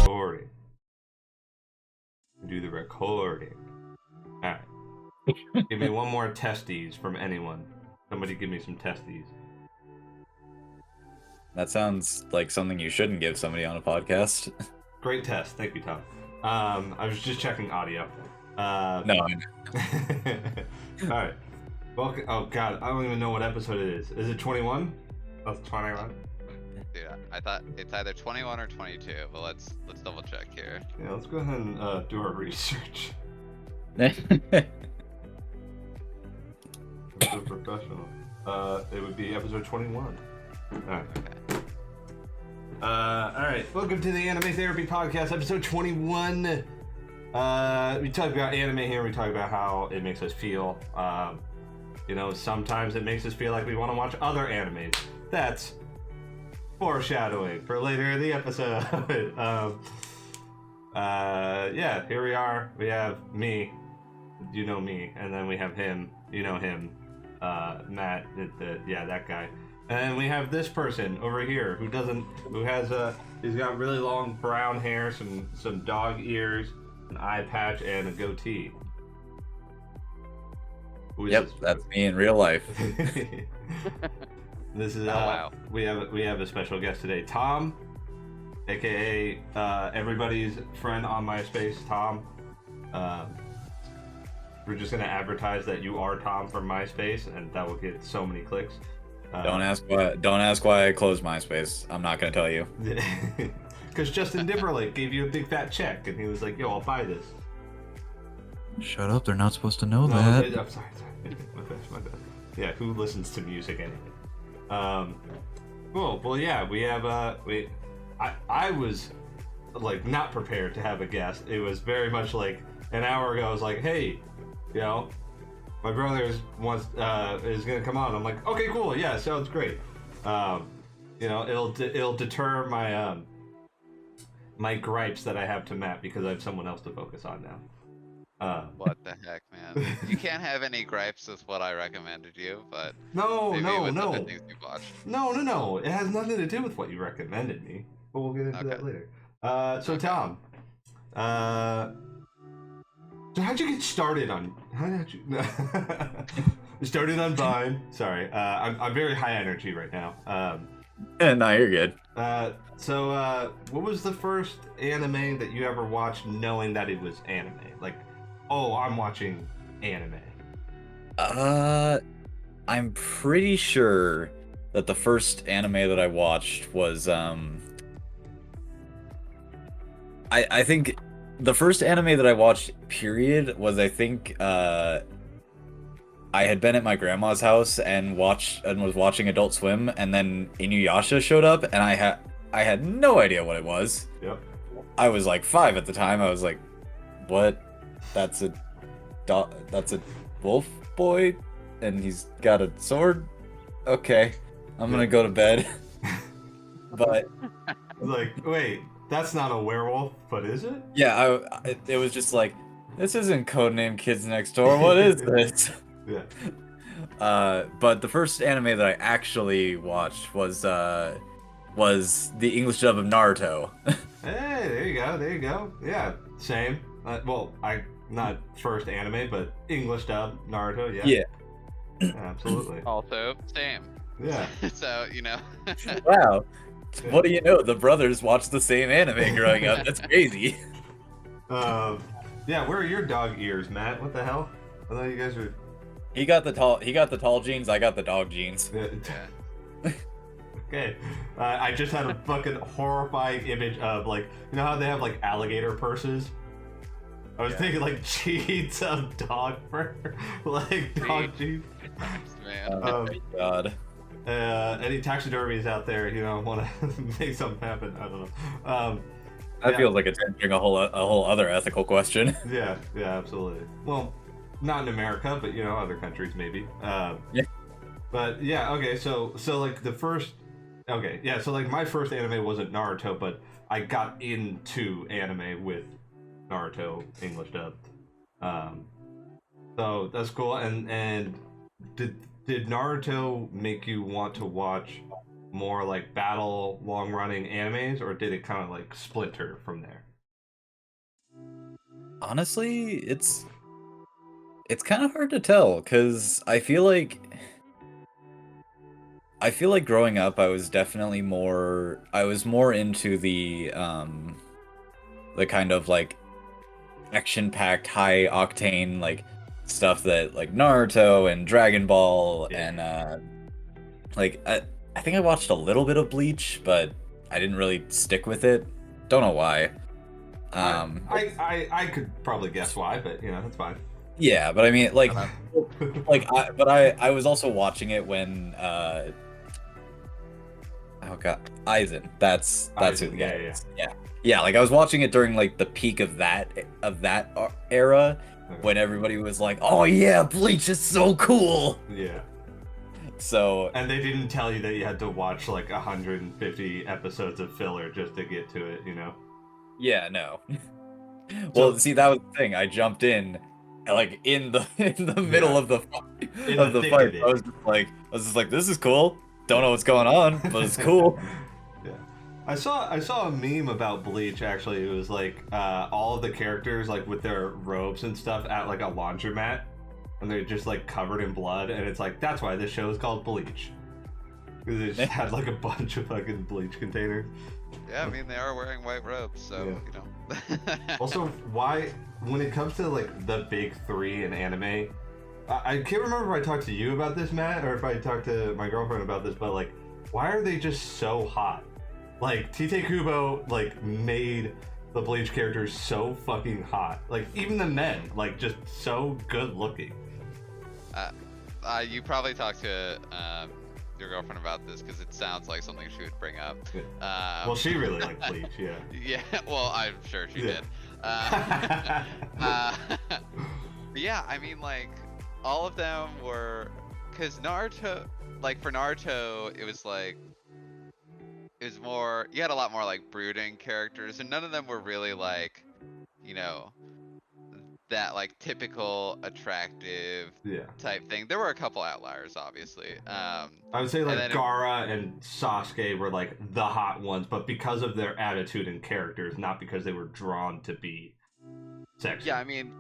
Recording. Do the recording. Alright. Give me one more testes from anyone. Somebody give me some testes. That sounds like something you shouldn't give somebody on a podcast. Great test. Thank you, Tom. I was just checking audio. No. Alright. Welcome. Oh, God. I don't even know what episode it is. Is it 21? That's 21. Dude, I thought it's either 21 or 22, but let's double check here. Yeah, let's go ahead and do our research. This is professional. It would be episode 21. Alright. Alright. Welcome to the Anime Therapy Podcast, episode 21. We talk about anime here. We talk about how it makes us feel. Sometimes it makes us feel like we want to watch other animes. That's foreshadowing for later in the episode. Yeah, here we are. We have me, you know me, and then we have him, you know him, Matt, that guy. And then we have this person over here he's got really long brown hair, some dog ears, an eye patch, and a goatee. Yep, that's me in real life. This is wow. We have a special guest today, Tom, aka everybody's friend on MySpace, Tom. We're just gonna advertise that you are Tom from MySpace, and that will get so many clicks. Don't ask why I closed MySpace. I'm not gonna tell you. Because Justin Timberlake gave you a big fat check, and he was like, "Yo, I'll buy this." Shut up! They're not supposed to know that. I'm sorry. My bad. Yeah, who listens to music anyway? Cool. Well, yeah, we have I was like not prepared to have a guest. It was very much like an hour ago. I was like, hey, my brother is gonna come on. I'm like, okay, cool. Yeah, sounds great. It'll deter my my gripes that I have to Matt because I have someone else to focus on now. What the heck, man? You can't have any gripes with what I recommended you, but No. the things you've watched. No. It has nothing to do with what you recommended me. But we'll get into that later. So Tom, so how'd you get started on? How did you? Started on Vine. Sorry, I'm very high energy right now. No, you're good. So what was the first anime that you ever watched, knowing that it was anime? Like, oh, I'm watching anime. I'm pretty sure that the first anime that I watched was I think the first anime that I watched period was I had been at my grandma's house and was watching Adult Swim, and then Inuyasha showed up, and I had no idea what it was. Yep. I was like 5 at the time. I was like, what? That's a wolf boy, and he's got a sword? Okay, I'm gonna go to bed. But like, wait, that's not a werewolf, but is it? yeah, it was just like, this isn't Codename Kids Next Door. What is this? Yeah. But the first anime that I actually watched was the English dub of Naruto. Hey, there you go. Yeah, same. Not first anime, but English dub Naruto. Yeah. Yeah, absolutely. Also, same. Yeah. So, Wow. What do you know? The brothers watched the same anime growing up. That's crazy. Yeah. Where are your dog ears, Matt? What the hell? I thought you guys were. He got the tall genes. I got the dog genes. Yeah. Okay. I just had a fucking horrifying image of, like, you know how they have like alligator purses? I was thinking like jeans of dog fur, like dog jeans. Man. Oh my god. Any taxidermies out there, want to make something happen? I don't know. That feels like it's answering a whole other ethical question. Yeah, absolutely. Well, not in America, but other countries maybe. Yeah. But yeah, okay. So like the first, okay, yeah. So like my first anime wasn't Naruto, but I got into anime with Naruto English dub. So that's cool. And did did Naruto make you want to watch more like battle, long-running animes, or did it kind of like splinter from there? Honestly, it's kind of hard to tell because I feel like growing up I was definitely more into the kind of like action-packed, high octane like stuff that like Naruto and Dragon Ball Yeah. and like I think I watched a little bit of Bleach, but I didn't really stick with it. Don't know why. I could probably guess why, but you know that's fine. Yeah, but I mean Uh, I was also watching it when oh god, Aizen. That's who Aizen, the yeah, guy yeah. is. Yeah, like I was watching it during like the peak of that era Okay. when everybody was like, "Oh yeah, Bleach is so cool." Yeah. So And they didn't tell you that you had to watch like 150 episodes of filler just to get to it, you know? yeah, no. So- Well, see, that was the thing. I jumped in, like in the middle Yeah. of the In of the the thick fight. of it. I was just like, this is cool. Don't know what's going on, but it's cool. Yeah. I saw a meme about Bleach actually. It was like all of the characters like with their robes and stuff at like a laundromat, and they're just like covered in blood, and it's like that's why this show is called Bleach. Because they just had like a bunch of fucking bleach containers. Yeah, I mean they are wearing white robes, so Yeah. you know. Also, why when it comes to like the big three in anime, I can't remember if I talked to you about this, Matt, or if I talked to my girlfriend about this, but like, why are they just so hot? Like Tite Kubo like made the Bleach characters so fucking hot. Like even the men, like just so good looking. You probably talked to your girlfriend about this because it sounds like something she would bring up. Well, she really liked Bleach, yeah. Yeah, well, I'm sure she Yeah. did. But yeah, I mean, like, all of them were, because Naruto, like, for Naruto, it was like, it was more, you had a lot more, like, brooding characters, and none of them were really, like, you know, that, like, typical attractive Yeah. type thing. There were a couple outliers, obviously. I would say And like then Gaara and Sasuke were like the hot ones, but because of their attitude and characters, not because they were drawn to be sexy. Yeah, I mean,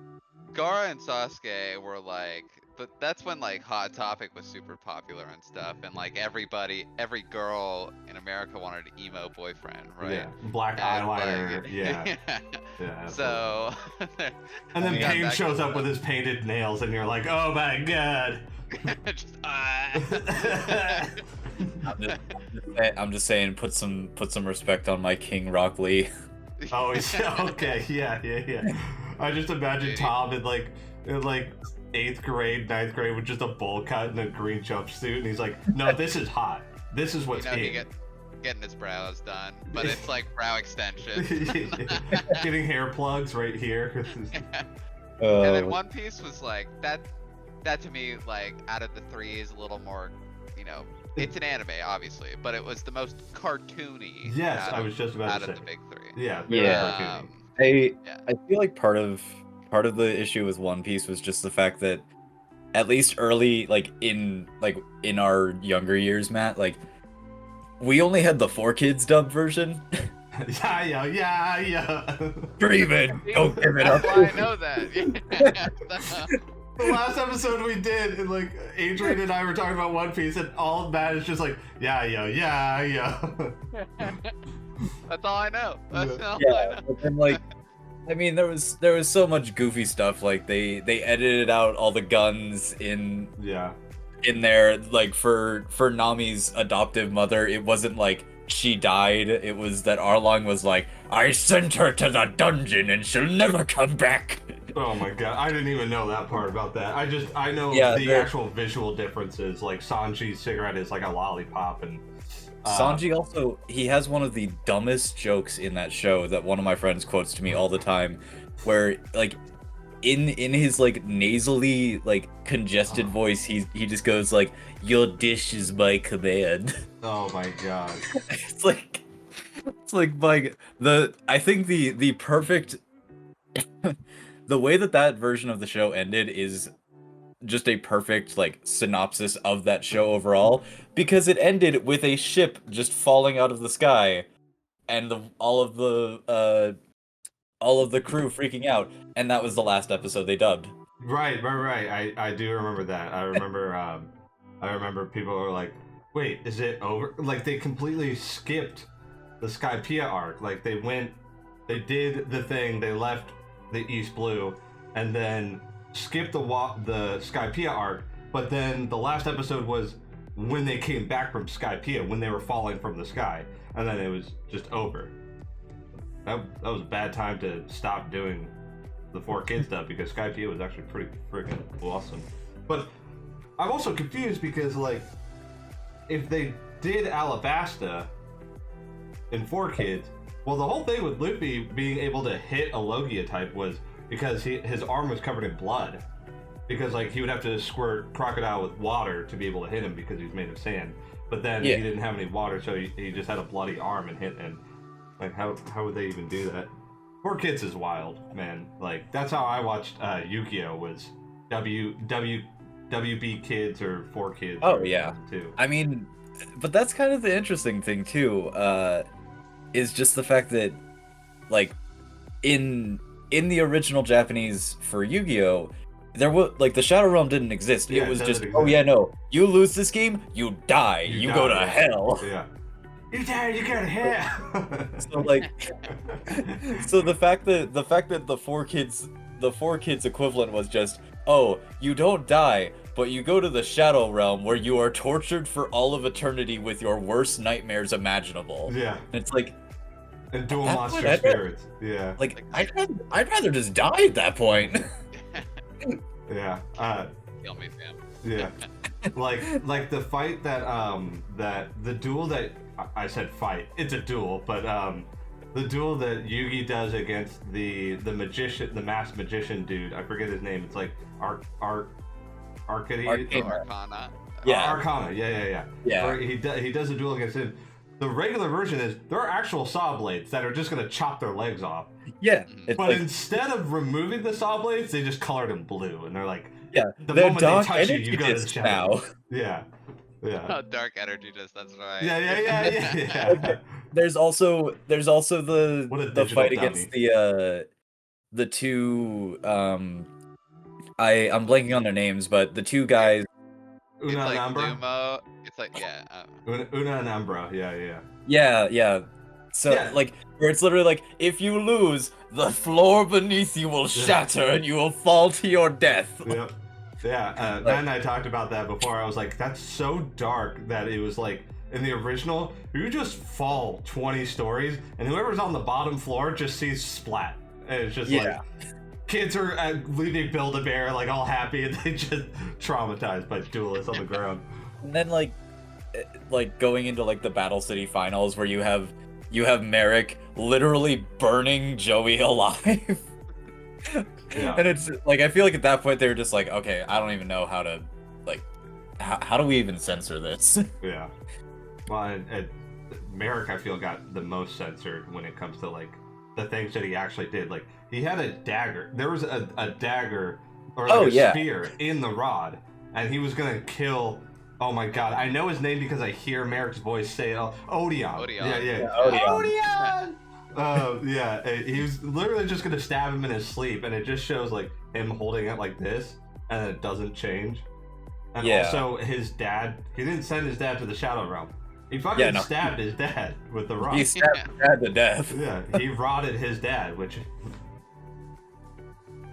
Gaara and Sasuke were like, but that's when like Hot Topic was super popular and stuff, and like every girl in America wanted an emo boyfriend, right? Yeah. Black And, eyeliner. like, Yeah. Yeah. So. And then we got Pain back shows to up with his painted nails, and you're like, oh my god. just, I'm just saying, put some respect on my King Rock Lee. Oh, yeah, okay, yeah. I just imagine Dude. Tom in like 8th grade, 9th grade with just a bowl cut and a green jumpsuit, and he's like, no, this is hot. This is you what's know, in. getting his brows done, but it's like brow extensions. Getting hair plugs right here. And then One Piece was like that to me, like, out of the three is a little more, you know, it's an anime obviously, but it was the most cartoony. Yes, I was just about out to of say. the big three. Yeah, Yeah. cartoony. I feel like part of the issue with One Piece was just the fact that at least early in our younger years, Matt, like we only had the 4Kids dub version. Yeah. Dream it, don't give it up. That's why I know that. The last episode we did, and like Adrian and I were talking about One Piece, and all Matt is just like, yeah. That's all I know. That's all I Yeah, know. but then like, I mean, there was so much goofy stuff. Like they edited out all the guns in Yeah. there. Like for Nami's adoptive mother, it wasn't like she died. It was that Arlong was like, I sent her to the dungeon and she'll never come back. Oh my god, I didn't even know that part about that. I know Yeah, the they're- actual visual differences. Like Sanji's cigarette is like a lollipop, and Sanji also, he has one of the dumbest jokes in that show that one of my friends quotes to me all the time, where like in his like nasally like congested voice, he just goes like, your dish is my command. Oh my god. It's like I think the perfect the way that version of the show ended is just a perfect like synopsis of that show overall, because it ended with a ship just falling out of the sky and all of the crew freaking out, and that was the last episode they dubbed. Right. I do remember that. I remember people were like, "Wait, is it over?" Like they completely skipped the Skypiea arc. Like they did the thing, they left the East Blue, and then skipped the Skypiea arc. But then the last episode was when they came back from Skypiea, when they were falling from the sky, and then it was just over. That was a bad time to stop doing the 4Kids stuff, because Skypiea was actually pretty freaking awesome. But I'm also confused because, like, if they did Alabasta in 4Kids, well, the whole thing with Luffy being able to hit a Logia type was because his arm was covered in blood. Because, like, he would have to squirt Crocodile with water to be able to hit him because he's made of sand. But then he didn't have any water, so he just had a bloody arm and hit him. Like, how would they even do that? 4Kids is wild, man. Like, that's how I watched Yu-Gi-Oh! Was WB Kids or 4Kids. Oh, yeah. Too. I mean, but that's kind of the interesting thing, too, is just the fact that, like, in the original Japanese for Yu-Gi-Oh!, there was, like, the Shadow Realm didn't exist. Yeah, it was just, exist. oh yeah, no, you lose this game, you die. You go to hell. Yeah. You die, you go to hell. So, like, so the fact that the 4Kids equivalent was just, oh, you don't die, but you go to the Shadow Realm where you are tortured for all of eternity with your worst nightmares imaginable. Yeah. And it's like, and dual At that monster point, spirits. Yeah. like I'd rather just die at that point. Yeah. Kill me, Sam. Yeah. like the fight that the duel that I said fight. It's a duel, but the duel that Yugi does against the magician, the masked magician dude. I forget his name. It's like Arcana. Yeah. Arcana. Yeah. Where he does a duel against him. The regular version is there are actual saw blades that are just gonna chop their legs off. Yeah. It's But like, instead of removing the saw blades, they just colored them blue, and they're like, yeah, the they're moment they dark touch you, energy you go to the discs shadow. now. Yeah. Oh, dark energy disc, that's right. Yeah. There's also the What a the digital fight dummy. against the two I'm blanking on their names, but the two guys. It's Una like and Ambra. Lumo. It's like Una and Ambra. Yeah. Yeah. So Yeah. like where it's literally like, if you lose, the floor beneath you will shatter and you will fall to your death. Yep. Yeah. Matt and I talked about that before. I was like, that's so dark that it was like in the original, you just fall 20 stories, and whoever's on the bottom floor just sees splat, and it's just like kids are leaving Build-A-Bear like all happy, and they just traumatized by duelists on the ground. And then like going into like the Battle City finals where you have Merrick literally burning Joey alive. Yeah. And it's like, I feel like at that point they were just like, okay, I don't even know how to, like, how do we even censor this? Yeah. Well, and Merrick, I feel, got the most censored when it comes to like the things that he actually did. Like, he had a dagger. There was a dagger or like a spear in the rod, and he was gonna kill. Oh my god, I know his name because I hear Merrick's voice say it. Odeon. Yeah. Odeon. Yeah, he was literally just gonna stab him in his sleep, and it just shows like him holding it like this, and it doesn't change. And also, his dad, he didn't send his dad to the Shadow Realm. He fucking stabbed his dad with the rod. He stabbed his dad to death. Yeah, he rotted his dad, which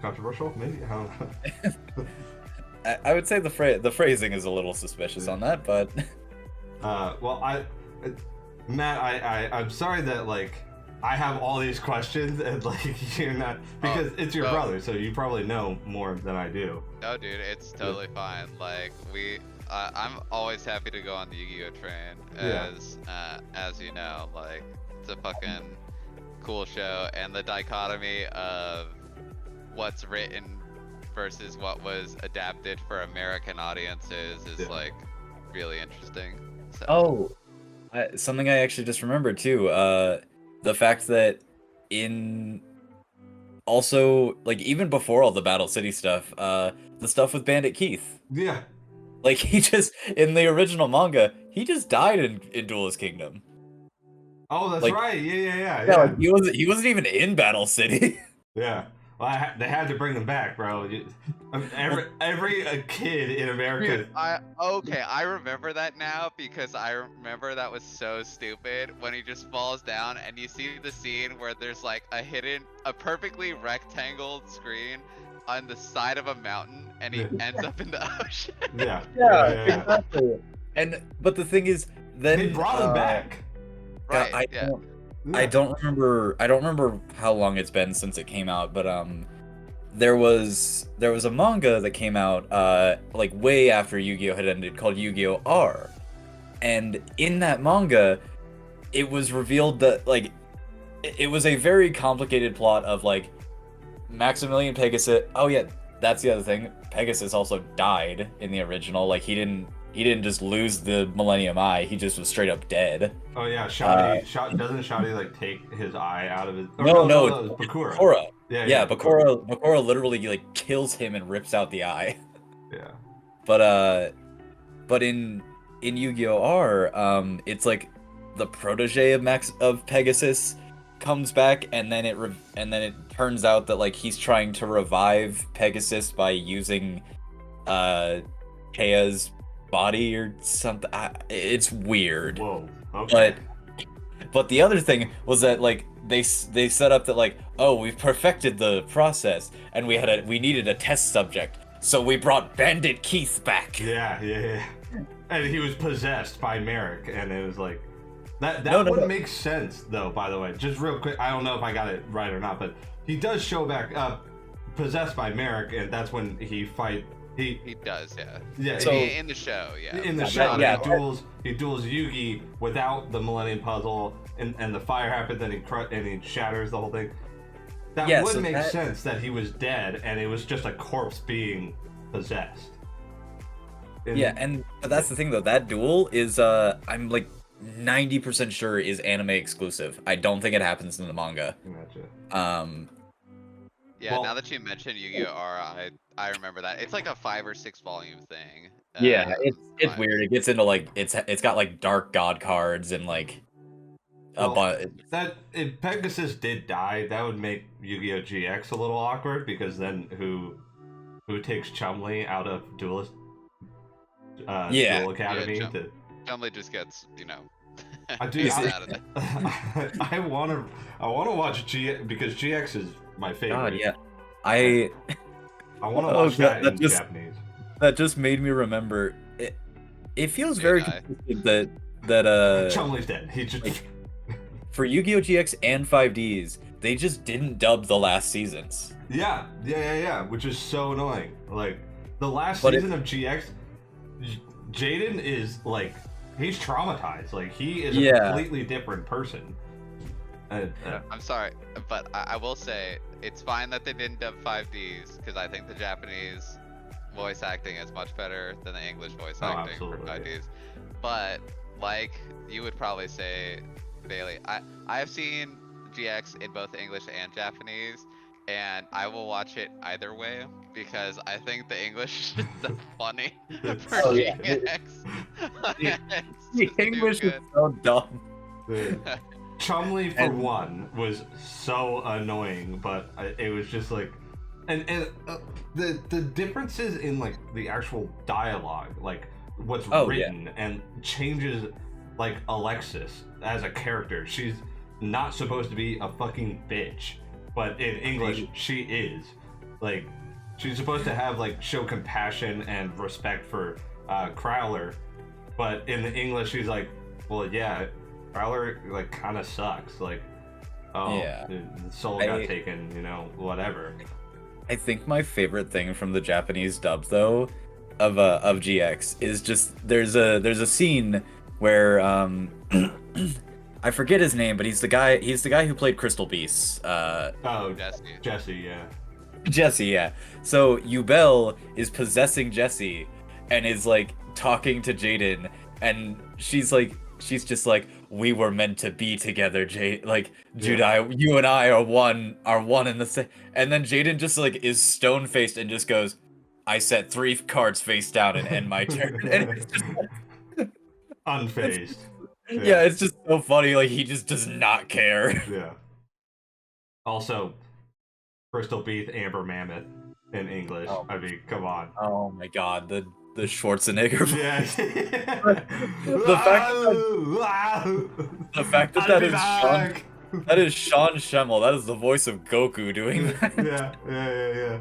controversial, maybe. I don't know. I would say the phrasing is a little suspicious on that, but well, Matt, I'm sorry that like I have all these questions and like you're not, because it's your brother, so you probably know more than I do. No, dude, it's totally fine. Like I'm always happy to go on the Yu-Gi-Oh train, as you know, like it's a fucking cool show, and the dichotomy of what's written versus what was adapted for American audiences is like really interesting. So. Something I actually just remembered too. The fact that in Also, like even before all the Battle City stuff, the stuff with Bandit Keith. Yeah. Like he just in the original manga, he just died in Duelist Kingdom. Oh, that's Like- right. Yeah. Yeah, like he wasn't even in Battle City. Yeah. Well, they had to bring them back, bro. Every kid in America. Dude, I remember that now because I remember that was so stupid when he just falls down and you see the scene where there's like a perfectly rectangled screen on the side of a mountain and he ends up in the ocean. Yeah. Exactly. But the thing is, then They brought him back. Right, yeah. I don't remember how long it's been since it came out, but there was a manga that came out like way after Yu-Gi-Oh had ended called Yu-Gi-Oh! R. And in that manga, it was revealed that like it was a very complicated plot of like Maximilian Pegasus. Oh yeah, that's the other thing. Pegasus also died in the original. Like he didn't just lose the Millennium Eye. He just was straight up dead. Oh yeah, Shoddy. Doesn't Shoddy like take his eye out of his? No, it was Bakura. Bakura. Yeah, Bakura literally like kills him and rips out the eye. Yeah. But in Yu-Gi-Oh! R, it's like the protege of Pegasus comes back, and then it turns out that like he's trying to revive Pegasus by using Kaya's body or something. It's weird. Whoa. Okay. But the other thing was that like they set up that like, oh, we've perfected the process and we needed a test subject, so we brought Bandit Keith back. Yeah. And he was possessed by Merrick, and it was like that wouldn't make sense though. By the way, just real quick, I don't know if I got it right or not, but he does show back up possessed by Merrick, and that's when he fight. He does, yeah. Yeah. So- In the show, yeah. In the show, yeah. he duels Yugi without the Millennium Puzzle, and the fire happens, and he shatters the whole thing. That Yeah, would so make that- sense that he was dead, and it was just a corpse being possessed. But that's the thing though. That duel is I'm like 90% sure is anime exclusive. I don't think it happens in the manga. Gotcha. Yeah, Well- now that you mentioned Yu-Gi-Oh! R, I remember that. It's like a 5 or 6 volume thing. It's weird. It gets into like it's got like dark god cards and like If Pegasus did die, that would make Yu-Gi-Oh! GX a little awkward, because then who takes Chumley out of Duel Academy? Yeah, to... Chumley just gets, I do. out of there. I want to watch GX because GX is my favorite. God, yeah. I want to Oh, watch God, that in that just- Japanese. that just made me remember. It feels Good very guy. consistent that Chumley's dead. He just like- for Yu-Gi-Oh! GX and 5Ds, they just didn't dub the last seasons. yeah, which is so annoying. Like the last But season of GX, Jaden is like he's traumatized. Like he is a Yeah. completely different person. I'm sorry, but I will say it's fine that they didn't dub 5Ds because I think the Japanese voice acting is much better than the English voice Oh, acting for absolutely, 5Ds. But like you would probably say, Bailey, I have seen GX in both English and Japanese, and I will watch it either way because I think the English is so funny for Oh, yeah. GX. It's The just too English is good. so dumb. Chumley for And- one was so annoying, but it was just like, and the differences in like the actual dialogue, like what's Oh, yeah. written, and changes like Alexis as a character. She's not supposed to be a fucking bitch, but in English she is. Like she's supposed to have like show compassion and respect for Crowler, but in the English she's like, well, yeah. Prowler like kind of sucks. Like, oh, Yeah. the soul got taken. Whatever. I think my favorite thing from the Japanese dub though of GX is just there's a scene where I forget his name, but he's the guy who played Crystal Beasts. Oh, Jesse. Jesse, yeah. Jesse, yeah. So Yubel is possessing Jesse and is like talking to Jaden, and she's like she's just like, we were meant to be together, Judai, you and I are one in the same. And then Jaden just like is stone faced and just goes, I set 3 cards face down and end my turn. And it's just, Unfazed. yeah, it's just so funny. Like he just does not care. Yeah. Also, Crystal Beath, Amber Mammoth in English. Oh. I mean, come on. Oh my god, the Schwarzenegger. Yeah. The fact that is Sean Schemmel. That is the voice of Goku doing that. Yeah.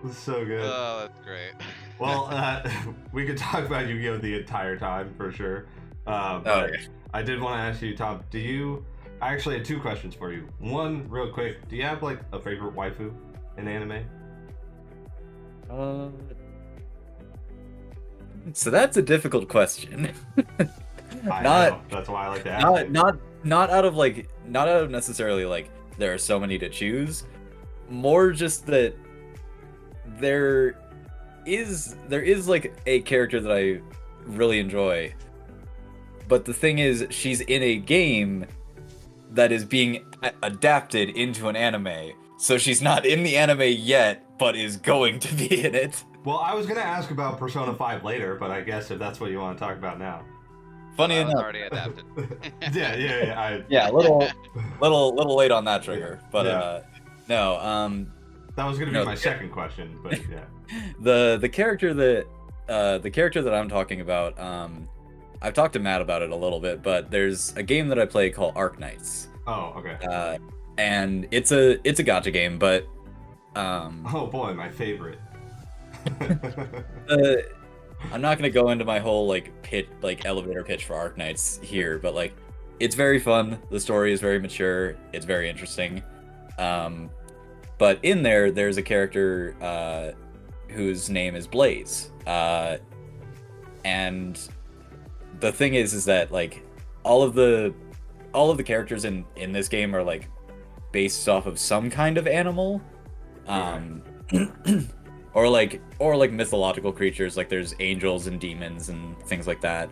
It's so good. Oh, that's great. Well, we could talk about Yu-Gi-Oh! The entire time for sure. But Okay. I did want to ask you, Tom, I actually had 2 questions for you. One, real quick, do you have like a favorite waifu in anime? So that's a difficult question. I Not- know. That's why I like to ask it. Not out of necessarily like there are so many to choose. More just that there is like a character that I really enjoy. But the thing is, she's in a game that is being adapted into an anime. So she's not in the anime yet, but is going to be in it. Well, I was gonna ask about Persona 5 later, but I guess if that's what you want to talk about now. Funny That was enough. already adapted. Yeah. Yeah, little late on that trigger. But Yeah. no, That was gonna be No, my the- second question, but yeah. the character that I'm talking about, I've talked to Matt about it a little bit, but there's a game that I play called Arknights. Oh, okay. And it's a gacha game, but Oh boy, my favorite. I'm not gonna go into my whole elevator pitch for Arknights here, but like it's very fun. The story is very mature. It's very interesting. But in there's a character whose name is Blaze. And the thing is that like all of the characters in this game are like based off of some kind of animal. Or like mythological creatures, like there's angels and demons and things like that.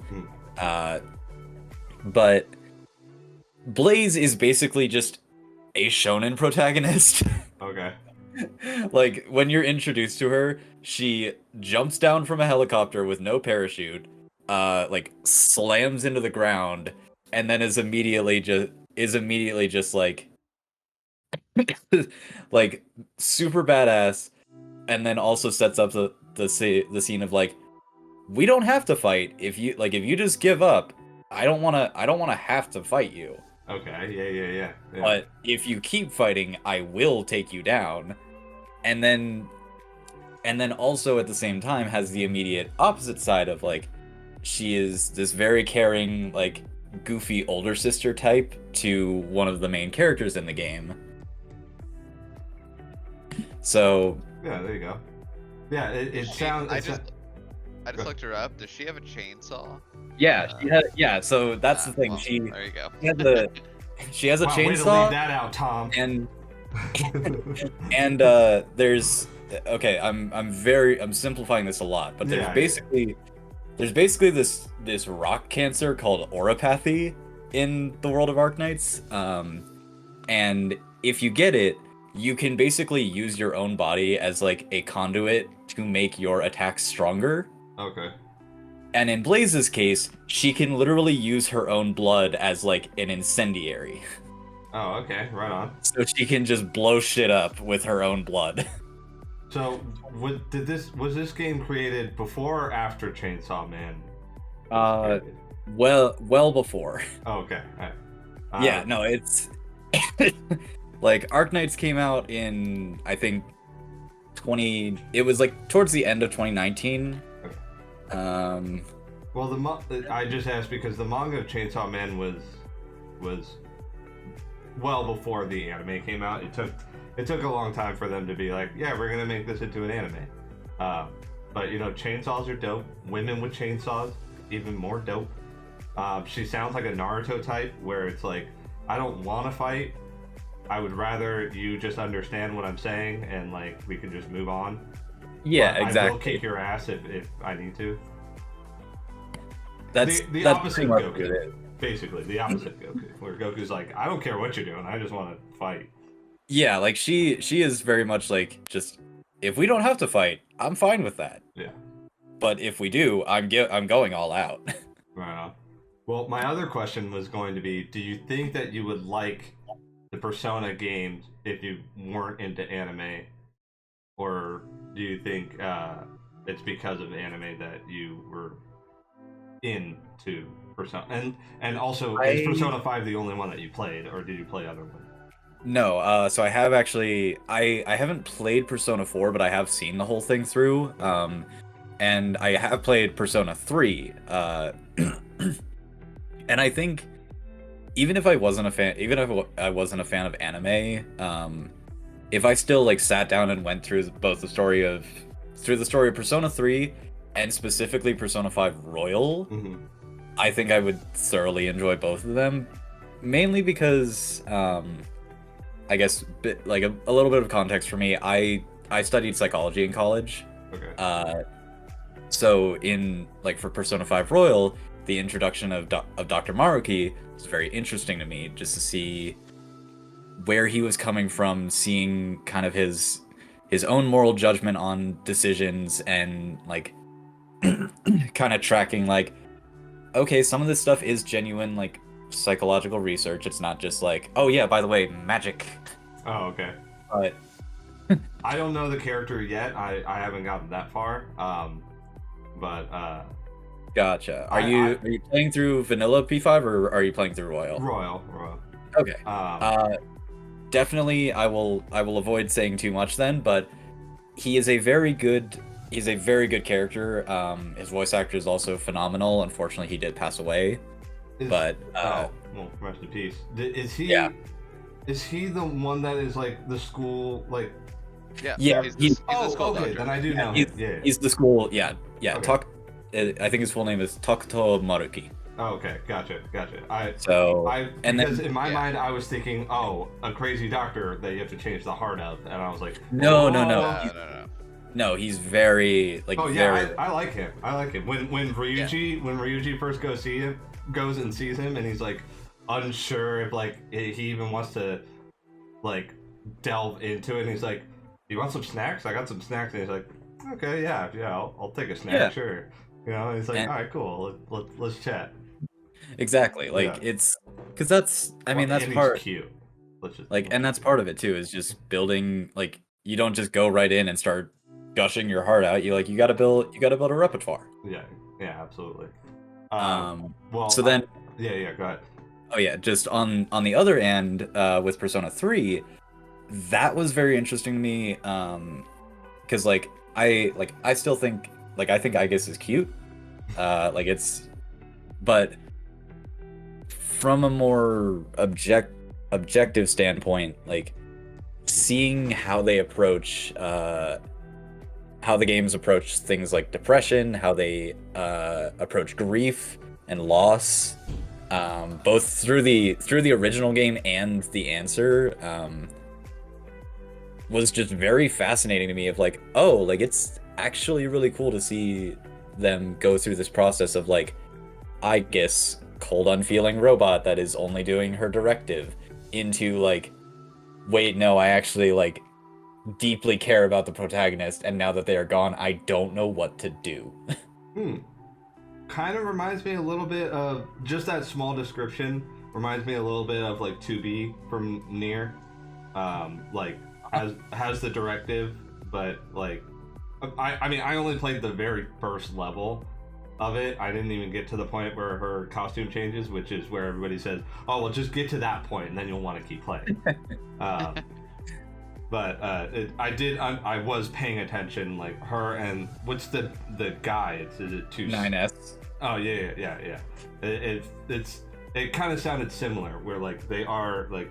But Blaze is basically just a shonen protagonist. Okay. Like when you're introduced to her, she jumps down from a helicopter with no parachute, like slams into the ground, and then is immediately just like like super badass. And then also sets up the scene of like, we don't have to fight. If you just give up, I don't wanna have to fight you. Okay. Yeah. But if you keep fighting, I will take you down. And then also at the same time has the immediate opposite side of like, she is this very caring, like goofy older sister type to one of the main characters in the game. So Yeah, there you go. Yeah, it sounds. I just looked her up. Does she have a chainsaw? yeah, so that's the thing. Well, she there you go. she has a Wow, way to leave chainsaw that out, Tom. and there's okay, I'm simplifying this a lot, but there's Yeah. basically this rock cancer called oropathy in the world of Arknights. And if you get it, you can basically use your own body as like a conduit to make your attacks stronger. Okay. And in Blaze's case, she can literally use her own blood as like an incendiary. Oh, okay. Right on. So she can just blow shit up with her own blood. So, was this game created before or after Chainsaw Man? Well before. Oh, okay. All right. Yeah, no, it's like Arknights came out in I think it was like towards the end of 2019. Well, I just asked because the manga of Chainsaw Man was well before the anime came out. It took a long time for them to be like, yeah, we're gonna make this into an anime. But you know, chainsaws are dope. Women with chainsaws, even more dope. She sounds like a Naruto type, where it's like, I don't want to fight. I would rather you just understand what I'm saying, and like we can just move on. Yeah, But exactly. I will kick your ass if I need to. That's the that's opposite pretty much of what it is. basically the opposite Goku, where Goku's like, I don't care what you're doing, I just want to fight. Yeah, like she is very much like, just if we don't have to fight, I'm fine with that. Yeah. But if we do, I'm going all out. Right on. Well, my other question was going to be, do you think that you would like the Persona games if you weren't into anime? Or do you think it's because of anime that you were into Persona? And also, is Persona 5 the only one that you played, or did you play other ones? No, so I have actually, I haven't played Persona 4, but I have seen the whole thing through. And I have played Persona 3. And I think even if I wasn't a fan, even if I wasn't a fan of anime, if I still like sat down and went through both the story of Persona 3 and specifically Persona 5 Royal, I think I would thoroughly enjoy both of them, mainly because I guess like a little bit of context for me. I studied psychology in college. Okay. So in like for Persona 5 Royal, the introduction of Dr. Maruki was very interesting to me, just to see where he was coming from, seeing kind of his own moral judgment on decisions, and like kind of tracking like, okay, some of this stuff is genuine like psychological research. It's not just like, oh yeah, by the way, magic. Oh, okay. But I don't know the character yet. I haven't gotten that far. But gotcha. Are you playing through vanilla P5 or are you playing through Royal? Royal. Okay. Definitely I will avoid saying too much then, but he's a very good character. His voice actor is also phenomenal. Unfortunately, he did pass away. Well, rest in peace. Is he? Yeah. Is he the one that is like the school like? Yeah. He's the school okay. doctor. Then I do know. He's the school. Yeah. Okay. I think his full name is Takuto Maruki. Oh, okay, gotcha. Because in my mind I was thinking, oh, a crazy doctor that you have to change the heart of, and I was like, no. No. He's very like. Oh yeah, very... I like him. When Ryuji first goes and sees him, and he's like unsure if like he even wants to like delve into it, and he's like, "You want some snacks? I got some snacks." And he's like, "Okay, yeah, I'll take a snack, sure." You know, and he's like, "All right, cool, let's chat." Exactly, like it's because that's that's part cute. Let's just and that's part of it too, is just building. Like, you don't just go right in and start gushing your heart out. You gotta build a repertoire. Yeah, absolutely. Well, so then go ahead. Oh yeah, just on the other end, with Persona 3, that was very interesting to me, because I still think I think Aegis is cute, but from a more objective standpoint, like seeing how they approach how the games approach things like depression, how they approach grief and loss, both through the original game and the answer, was just very fascinating to me. Of like, oh, like it's actually really cool to see them go through this process of like, I guess, cold unfeeling robot that is only doing her directive, into like, wait, no, I actually like deeply care about the protagonist, and now that they are gone, I don't know what to do. Kind of reminds me a little bit of, just that small description reminds me a little bit of like 2B from Nier. Like has the directive, but like I only played the very first level of it. I didn't even get to the point where her costume changes, which is where everybody says, oh well, just get to that point and then you'll want to keep playing. But I was paying attention, like her and what's the guy? Is it 9S? Oh yeah. It kind of sounded similar, where like they are like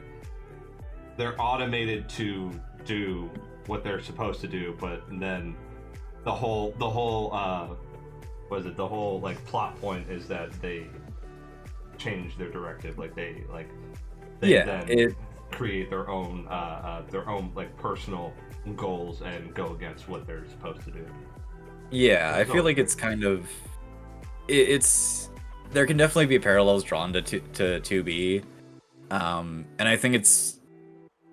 they're automated to do what they're supposed to do, but then the whole like plot point is that they change their directive, like they create their own like personal goals and go against what they're supposed to do. Yeah, I feel like it's kind of it's there can definitely be parallels drawn to 2B, and I think it's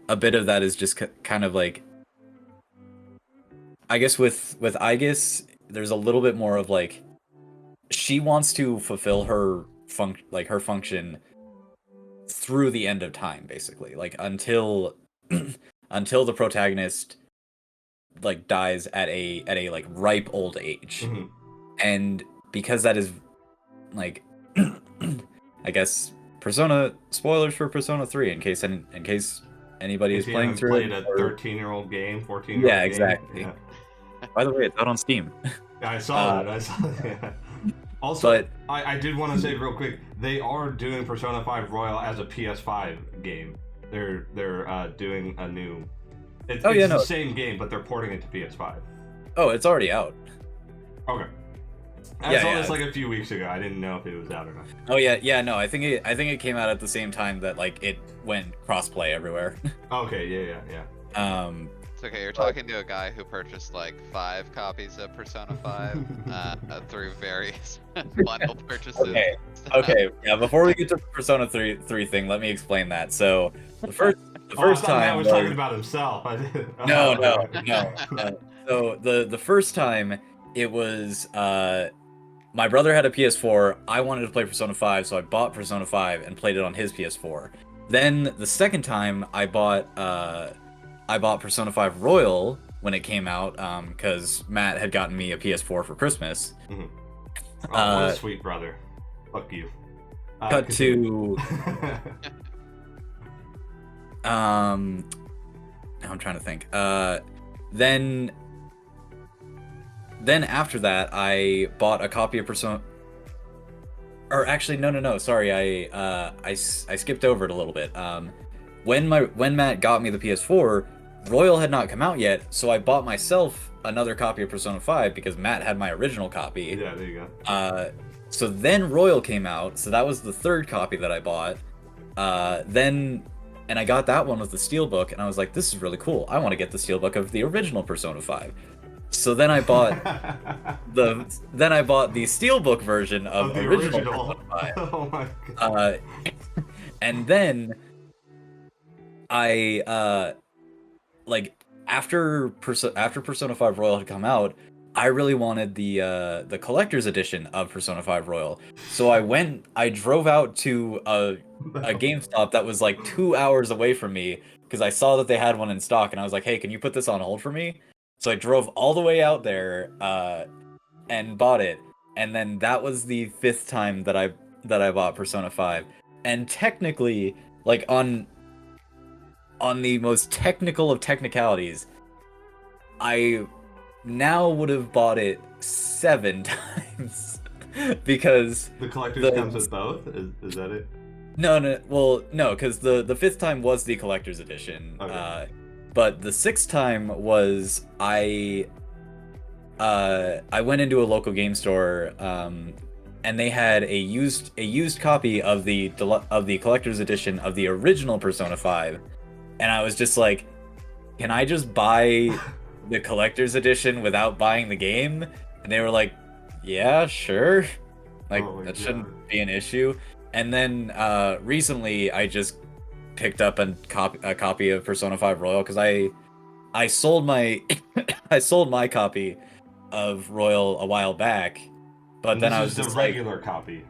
a bit of that is just kind of like, I guess with Aegis, there's a little bit more of like, she wants to fulfill her function through the end of time, basically, like until until the protagonist like dies at a like ripe old age. Mm-hmm. And because that is like I guess Persona spoilers for Persona 3 in case anybody is playing through played it, a 13-year-old game, 14-year-old yeah, game. exactly. Yeah. By the way, it's out on Steam. I saw that. I saw that. Yeah. Also, But I did want to say real quick, they are doing Persona 5 Royal as a PS5 game. They're doing a new. It's the same game, but they're porting it to PS5. Oh, it's already out. Okay. I saw this like a few weeks ago. I didn't know if it was out or not. Oh yeah, no. I think it came out at the same time that like it went crossplay everywhere. Okay, yeah. It's okay, you're talking to a guy who purchased like 5 copies of Persona 5 through various bundle purchases. Okay, yeah, before we get to the Persona 3 thing, let me explain that. So, the first I thought time Matt was talking about himself. No. So, the first time, it was, my brother had a PS4, I wanted to play Persona 5, so I bought Persona 5 and played it on his PS4. Then, the second time, I bought Persona 5 Royal when it came out, because Matt had gotten me a PS4 for Christmas. Mm-hmm. Oh, what a sweet brother. Fuck you. Cut to... now I'm trying to think. Then after that, I bought a copy of Persona... Or actually, no, sorry, I skipped over it a little bit. When Matt got me the PS4, Royal had not come out yet, so I bought myself another copy of Persona 5 because Matt had my original copy. Yeah, there you go. So then Royal came out, so that was the third copy that I bought. And I got that one with the steelbook, and I was like, this is really cool. I want to get the steelbook of the original Persona 5. So then I bought the steelbook version of the original Persona 5. Oh my god. And then I like after Persona 5 Royal had come out, I really wanted the collector's edition of Persona 5 Royal. So I drove out to a GameStop that was like 2 hours away from me because I saw that they had one in stock, and I was like, hey, can you put this on hold for me? So I drove all the way out there and bought it. And then that was the 5th time that I bought Persona 5. And technically, like on the most technical of technicalities, I now would have bought it 7 times because the collector's comes with both. Is that it? No. Well, no, because the 5th time was the collector's edition. Okay. But the 6th time was I went into a local game store, and they had a used copy of the collector's edition of the original Persona 5, and I was just like, can I just buy the collector's edition without buying the game? And they were like, yeah, sure, like that shouldn't be an issue. And then recently I just picked up a copy of Persona 5 Royal because I sold my my copy of Royal a while back, but And then this I was is just the like, regular copy.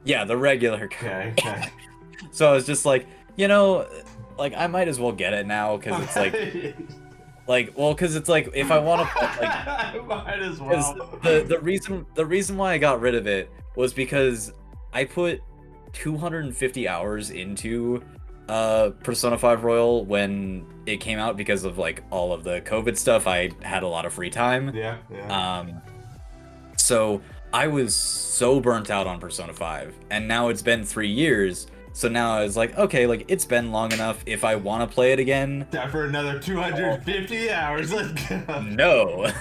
yeah, the regular copy. Okay. So I was just like, like I might as well get it now because it's like because it's like if I want to like I might as well. the reason why I got rid of it was because I put 250 hours into Persona 5 Royal when it came out because of like all of the COVID stuff. I had a lot of free time. Yeah. So I was so burnt out on Persona 5, and now it's been 3 years. So now I was like, okay, like it's been long enough. If I want to play it again, Time for another 250 hours. Let's go. no.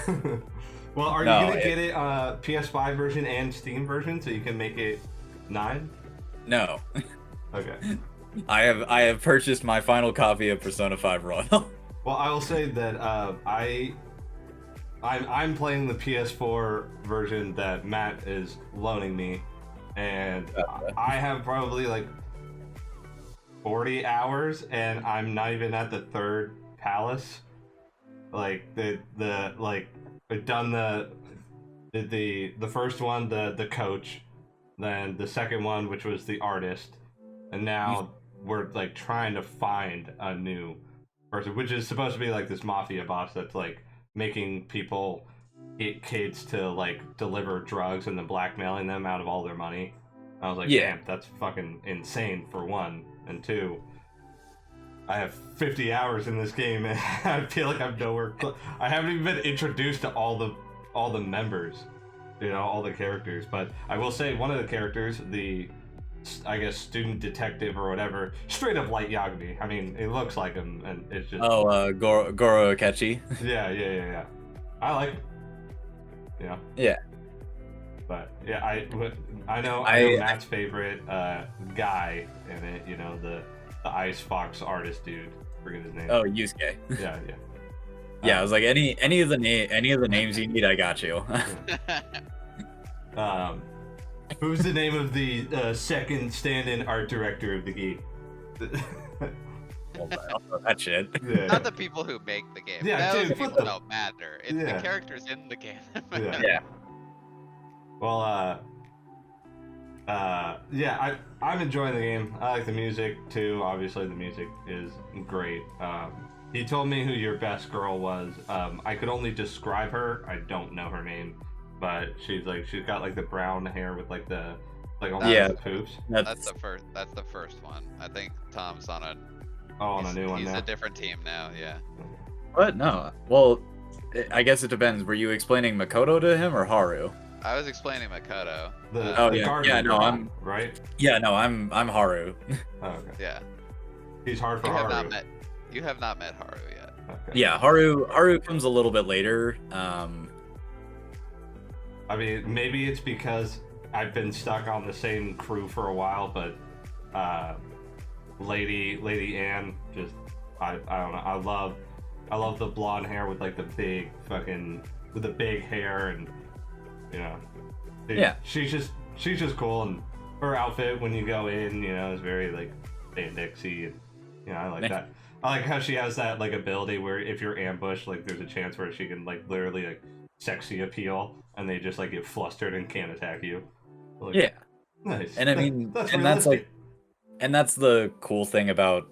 Well, are you gonna get it PS5 version and Steam version so you can make it 9? No. Okay. I have purchased my final copy of Persona 5 Royal. Well, I will say that I'm playing the PS4 version that Matt is loaning me, and I have probably like 40 hours, and I'm not even at the third palace. Like I've done the first one, the coach, then the second one, which was the artist, and now we're like trying to find a new person, which is supposed to be like this mafia boss that's like making people get kids to like deliver drugs and then blackmailing them out of all their money. I was like, damn, that's fucking insane for one, and two, I have 50 hours in this game, and I feel like I'm nowhere I haven't even been introduced to all the members, you know, all the characters. But I will say one of the characters, the I guess student detective or whatever, straight up light Yagami. I mean, it looks like him, and it's just Goro Akechi. Yeah. I like him. You know. Yeah. But yeah, I know Matt's favorite guy in it. You know, the Ice Fox artist dude. Forget his name. Oh, Yusuke. Yeah. Yeah, I was like, any of the names you need, I got you. Who's the name of the second stand-in art director of the game? That shit. Yeah. Not the people who make the game. Yeah, Those dude, people don't matter. It's Yeah. the characters in the game. Yeah. Well, yeah, I'm enjoying the game. I like the music too. Obviously, the music is great. He told me who your best girl was. I could only describe her. I don't know her name, but she's got like the brown hair with like the almost Yeah. the poops. That's the first one. I think Tom's on a On a new one he's now. a different team now. Yeah. What? No. Well, I guess it depends. Were you explaining Makoto to him or Haru? I was explaining Makoto. The garden no, girl, I'm right. Yeah, no, I'm Haru. Oh, okay. Yeah. He's hard for You have Haru. not met. You have not met Haru yet. Okay. Yeah, Haru comes a little bit later. I mean, maybe it's because I've been stuck on the same crew for a while, but Lady Anne, just I don't know. I love the blonde hair with like the big hair, and you know, Yeah. she's just cool, and her outfit when you go in, you know, is very like bandexy, and you know, I like that. I like how she has that like ability where if you're ambushed, like there's a chance where she can like literally like sexy appeal, and they just like get flustered and can't attack you. Like, Yeah. nice. And I mean, that's and that's realistic. that's the cool thing about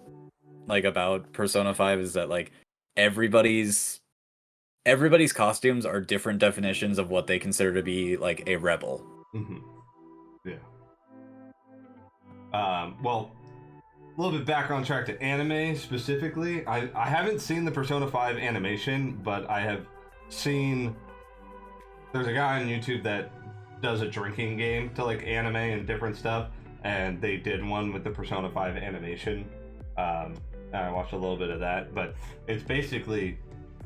Persona 5 is that like everybody's costumes are different definitions of what they consider to be like a rebel. Mm-hmm. Yeah. Well, a little bit back on track to anime specifically. I haven't seen the Persona 5 animation, but I have seen. There's a guy on YouTube that does a drinking game to like anime and different stuff, and they did one with the Persona 5 animation. And I watched a little bit of that, but it's basically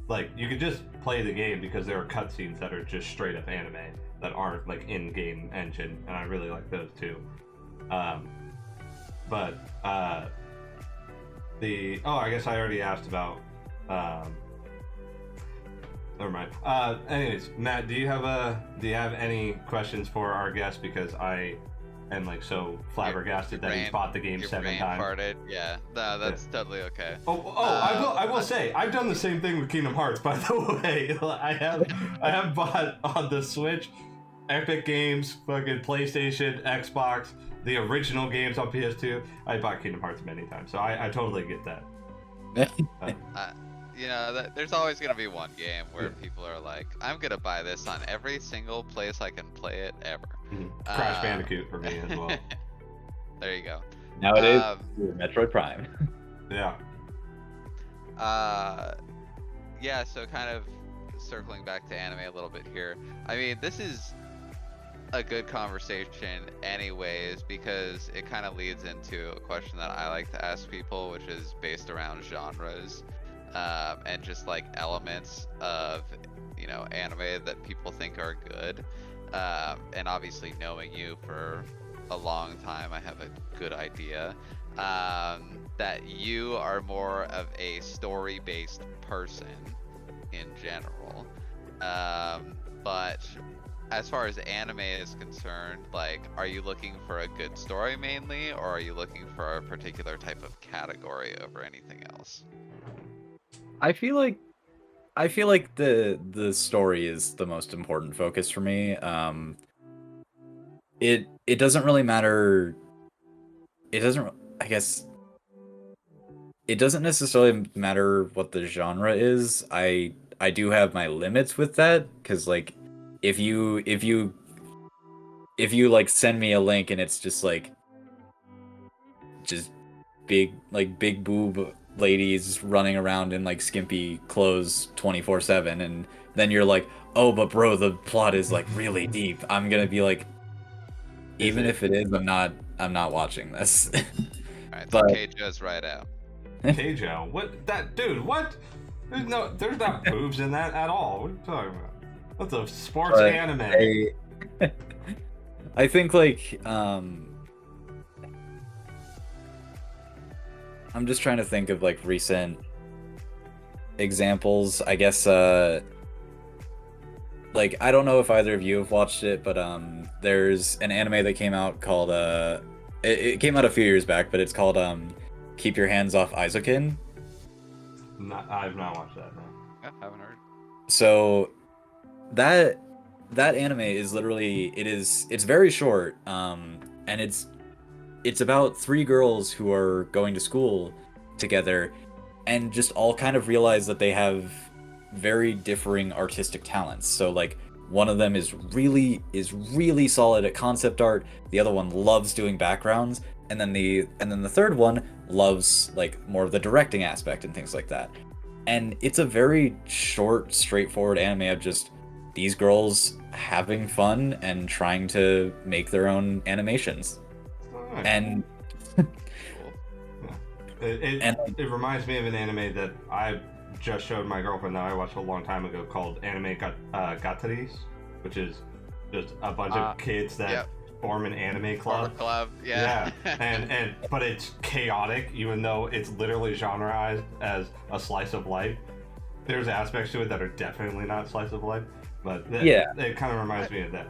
like you could just play the game because there are cutscenes that are just straight up anime that aren't like in-game engine, and I really like those too. But I guess I already asked about. Never mind. Anyways, Matt, do you have any questions for our guest? Because I am like so flabbergasted that he's bought the game 7 times. Farted. Yeah. No, that's totally okay. I will say I've done the same thing with Kingdom Hearts. By the way, I have bought on the Switch, Epic Games, fucking PlayStation, Xbox, the original games on PS2. I bought Kingdom Hearts many times, so I totally get that. You know, there's always gonna be one game where people are like, "I'm gonna buy this on every single place I can play it ever." Crash Bandicoot for me as well. There you go. Nowadays, Metroid Prime. Yeah. Yeah. So kind of circling back to anime a little bit here. I mean, this is a good conversation anyways, because it kind of leads into a question that I like to ask people, which is based around genres. And just like elements of, you know, anime that people think are good. And obviously knowing you for a long time, I have a good idea that you are more of a story-based person in general. But as far as anime is concerned, like, are you looking for a good story mainly, or are you looking for a particular type of category over anything else? I feel like the story is the most important focus for me. It doesn't really matter. It doesn't. I guess it doesn't necessarily matter what the genre is. I do have my limits with that because like if you like send me a link and it's just big boob ladies running around in like skimpy clothes 24/7 and then you're like, oh but bro, the plot is like really deep, I'm gonna be like, even if it is, I'm not watching this. Alright, so But Keijo's right out. Keijo, what that dude? What? There's not boobs in that at all. What are you talking about? That's a sports but anime. I think like I'm just trying to think of like recent examples. I guess like I don't know if either of you have watched it, but there's an anime that came out called it came out a few years back, but it's called Keep Your Hands Off Aizokin. I've not watched that. No. Yeah, haven't heard. So that anime is literally it's very short, and it's about three girls who are going to school together and just all kind of realize that they have very differing artistic talents. So like one of them is really solid at concept art, the other one loves doing backgrounds, and then the third one loves like more of the directing aspect and things like that. And it's a very short, straightforward anime of just these girls having fun and trying to make their own animations. Alright. And Cool. It reminds me of an anime that I just showed my girlfriend that I watched a long time ago called Anime Gataris, which is just a bunch of kids that Yep. form an anime club. Club, yeah. and but it's chaotic, even though it's literally genreized as a slice of life. There's aspects to it that are definitely not slice of life, but it kind of reminds me of that.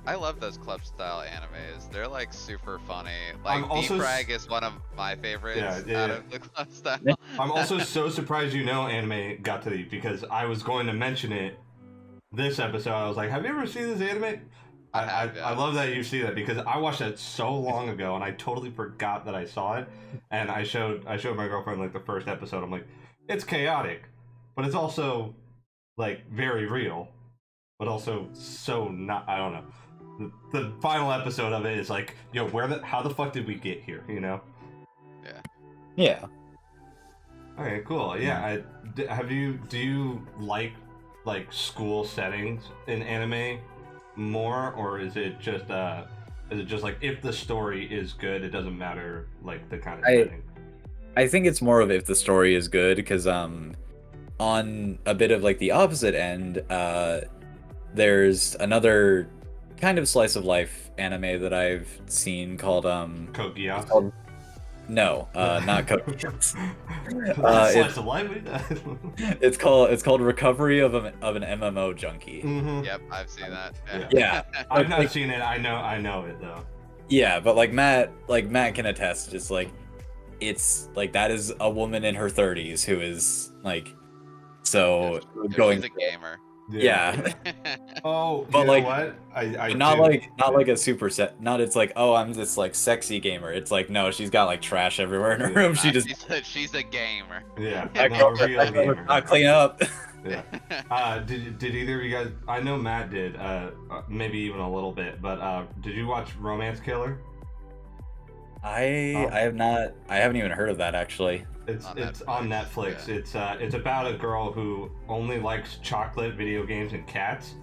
I love those club style animes. They're like super funny. Like I'm also Frag is one of my favorites out of the club style. I'm also so surprised you know Anime Gatari because I was going to mention it this episode. I was like, have you ever seen this anime? I love that you see that because I watched that so long ago and I totally forgot that I saw it. And I showed my girlfriend like the first episode. I'm like, it's chaotic, but it's also like very real, but also so not. I don't know. The final episode of it is like, yo, how the fuck did we get here? You know? yeah. Okay, cool. Yeah, do you like school settings in anime more, or is it just like if the story is good, it doesn't matter like the kind of setting? I think it's more of if the story is good, because on a bit of like the opposite end, there's another kind of slice of life anime that I've seen called Code Geass. No, not Code Geass. Slice of life. It's called Recovery of an MMO Junkie. Mm-hmm. Yep, I've seen that. Yeah. I've not seen it. I know it though. Yeah, but like Matt can attest, just like it's like that is a woman in her 30s who is like She's a gamer. Yeah. Oh, but like what? I not like a super set. Not it's like, oh, I'm this like sexy gamer. It's like, no, she's got like trash everywhere in her room. She just she's a gamer. Yeah. I Gamer. not clean up. Yeah. Did either of you guys? I know Matt did. Maybe even a little bit. But did you watch Romance Killer? I have not. I haven't even heard of that actually. It's on Netflix. Yeah. It's about a girl who only likes chocolate, video games, and cats,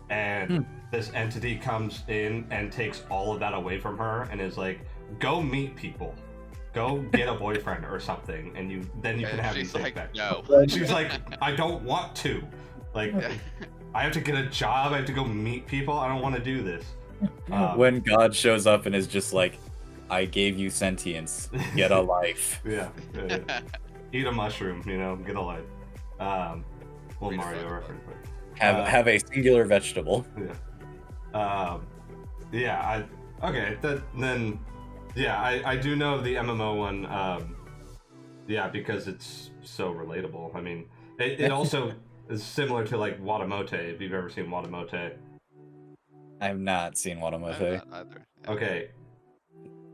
and this entity comes in and takes all of that away from her and is like, "Go meet people, go get a boyfriend or something, and then you can have these things back." No. She's like, "I don't want to. Like, I have to get a job. I have to go meet people. I don't want to do this." When God shows up and is just like, I gave you sentience. Get a life. Yeah. Eat a mushroom, get a life. Well, Mario reference. Have a singular vegetable. Yeah. Yeah, okay, then, yeah, I do know the MMO one, yeah, because it's so relatable. I mean, it also is similar to, like, Watamote, if you've ever seen Watamote. I have not seen I'm Watamote. not either. Yeah. Okay,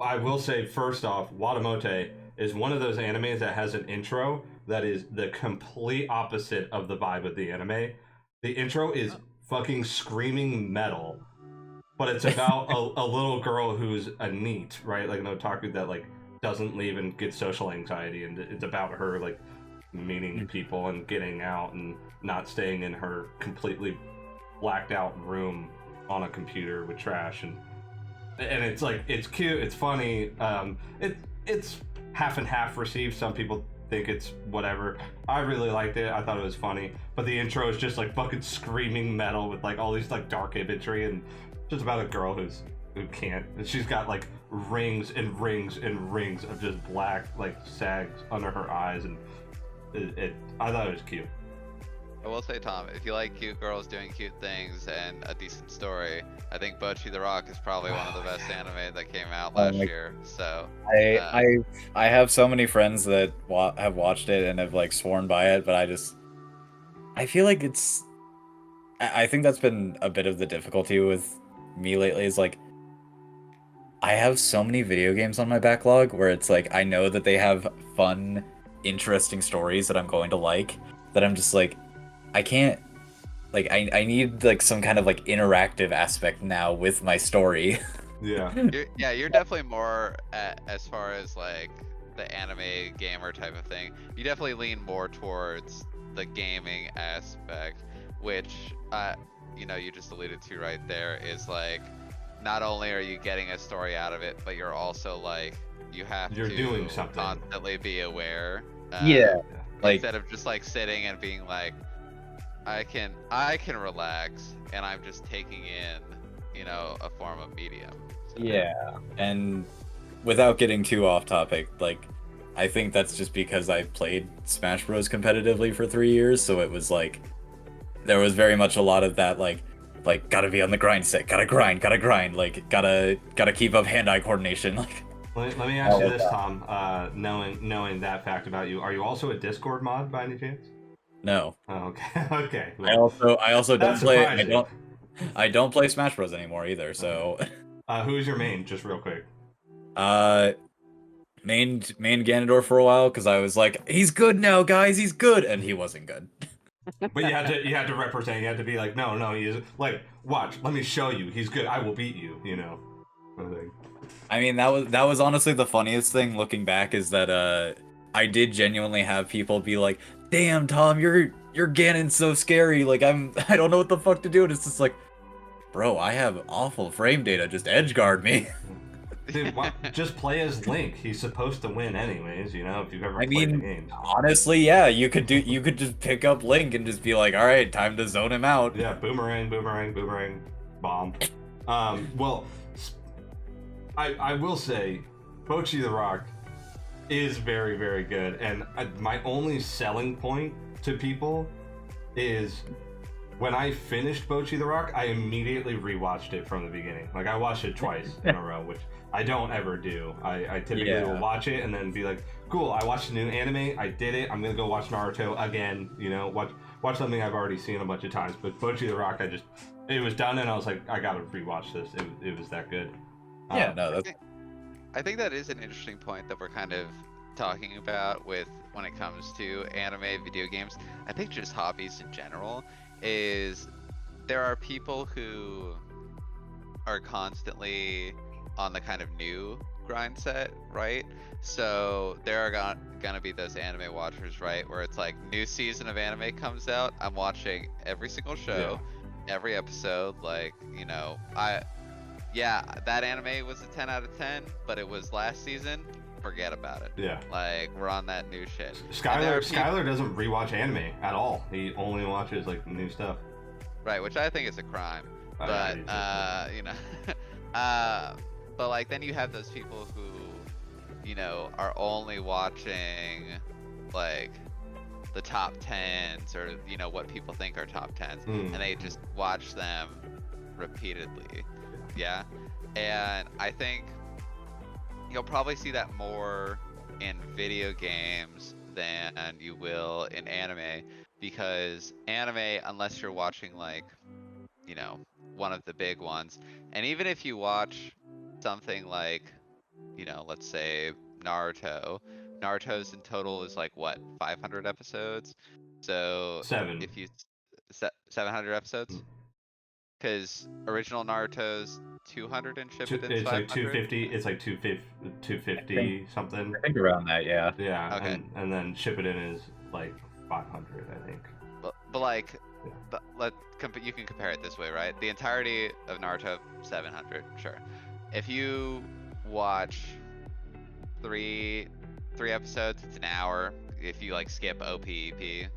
I will say, first off, Watamote is one of those animes that has an intro that is the complete opposite of the vibe of the anime. The intro is fucking screaming metal, but it's about a little girl who's a NEET, right? Like an otaku that like doesn't leave and gets social anxiety, and it's about her like meeting people and getting out and not staying in her completely blacked out room on a computer with trash, and it's like it's cute, it's funny. It's half and half received. Some people think it's whatever. I really liked it. I thought it was funny, but the intro is just like fucking screaming metal with like all these like dark imagery and just about a girl who can't. And she's got like rings and rings and rings of just black like sags under her eyes, and I thought it was cute. I will say, Tom, if you like cute girls doing cute things and a decent story, I think Bocchi the Rock is probably one of the best anime that came out last year. So I have so many friends that have watched it and have like sworn by it, but I feel like I think that's been a bit of the difficulty with me lately, is like I have so many video games on my backlog where it's like I know that they have fun, interesting stories that I'm going to like, that I'm just like, I can't, like, I need like some kind of like interactive aspect now with my story. Yeah. You're definitely more as far as like the anime gamer type of thing. You definitely lean more towards the gaming aspect, which you know, you just alluded to right there, is like not only are you getting a story out of it, but you're also like you're doing something, constantly be aware. Like, instead of just like sitting and being like, I can relax and I'm just taking in, you know, a form of medium. So. Yeah, and without getting too off topic, like I think that's just because I played Smash Bros competitively for 3 years, so it was like there was very much a lot of that like gotta be on the grind set, gotta grind, like gotta keep up hand-eye coordination. Like, let me ask you this, Tom. Knowing that fact about you, are you also a Discord mod by any chance? no. Oh, okay. Okay. Well, I also don't play. Surprising. I don't play Smash Bros anymore either. So. Who's your main? Just real quick. Main Ganondorf for a while because I was like, he's good now, guys. He's good, and he wasn't good. But you had to represent. You had to be like, no, he is like, watch. Let me show you. He's good. I will beat you. You know. I mean, that was honestly the funniest thing looking back, is that I did genuinely have people be like, damn, Tom, your Ganon's so scary. Like I don't know what the fuck to do. And it's just like, bro, I have awful frame data. Just edge guard me. Dude, just play as Link. He's supposed to win anyways, you know, if you've ever played the game. Honestly, yeah, you could just pick up Link and just be like, all right, time to zone him out. Yeah, boomerang, bomb. Well, I will say, Bocchi the Rock is very, very good, and my only selling point to people is when I finished Bocchi the Rock, I immediately rewatched it from the beginning. Like, I watched it twice in a row, which I don't ever do. I typically will watch it and then be like, cool, I watched a new anime, I did it, I'm gonna go watch Naruto again, you know, watch something I've already seen a bunch of times. But Bocchi the Rock, it was done, and I was like, I gotta rewatch this. It was that good. Yeah, no, I think that is an interesting point that we're kind of talking about with when it comes to anime, video games. I think just hobbies in general, is there are people who are constantly on the kind of new grind set, right? So there are gonna be those anime watchers, right, where it's like new season of anime comes out, I'm watching every single show, every episode, like, you know, that anime was a 10 out of 10, but it was last season, forget about it. Yeah. Like, we're on that new shit. Skylar doesn't rewatch anime at all. He only watches like new stuff. Right, which I think is a crime. But you know, but like then you have those people who, you know, are only watching like the top 10s, or you know what people think are top 10s, and they just watch them repeatedly. Yeah, and I think you'll probably see that more in video games than you will in anime, because anime, unless you're watching like, you know, one of the big ones, and even if you watch something like, you know, let's say Naruto's in total is like what, 500 episodes? So 7. if you 700 episodes, because original Naruto's 200 and Shippuden's It's like 500. 250. It's like 250 something. I think around that, yeah. Yeah, Okay. and then Shippuden is like 500, I think. But like, Yeah. you can compare it this way, right? The entirety of Naruto, 700, sure. If you watch three episodes, it's an hour. If you like skip OPEP,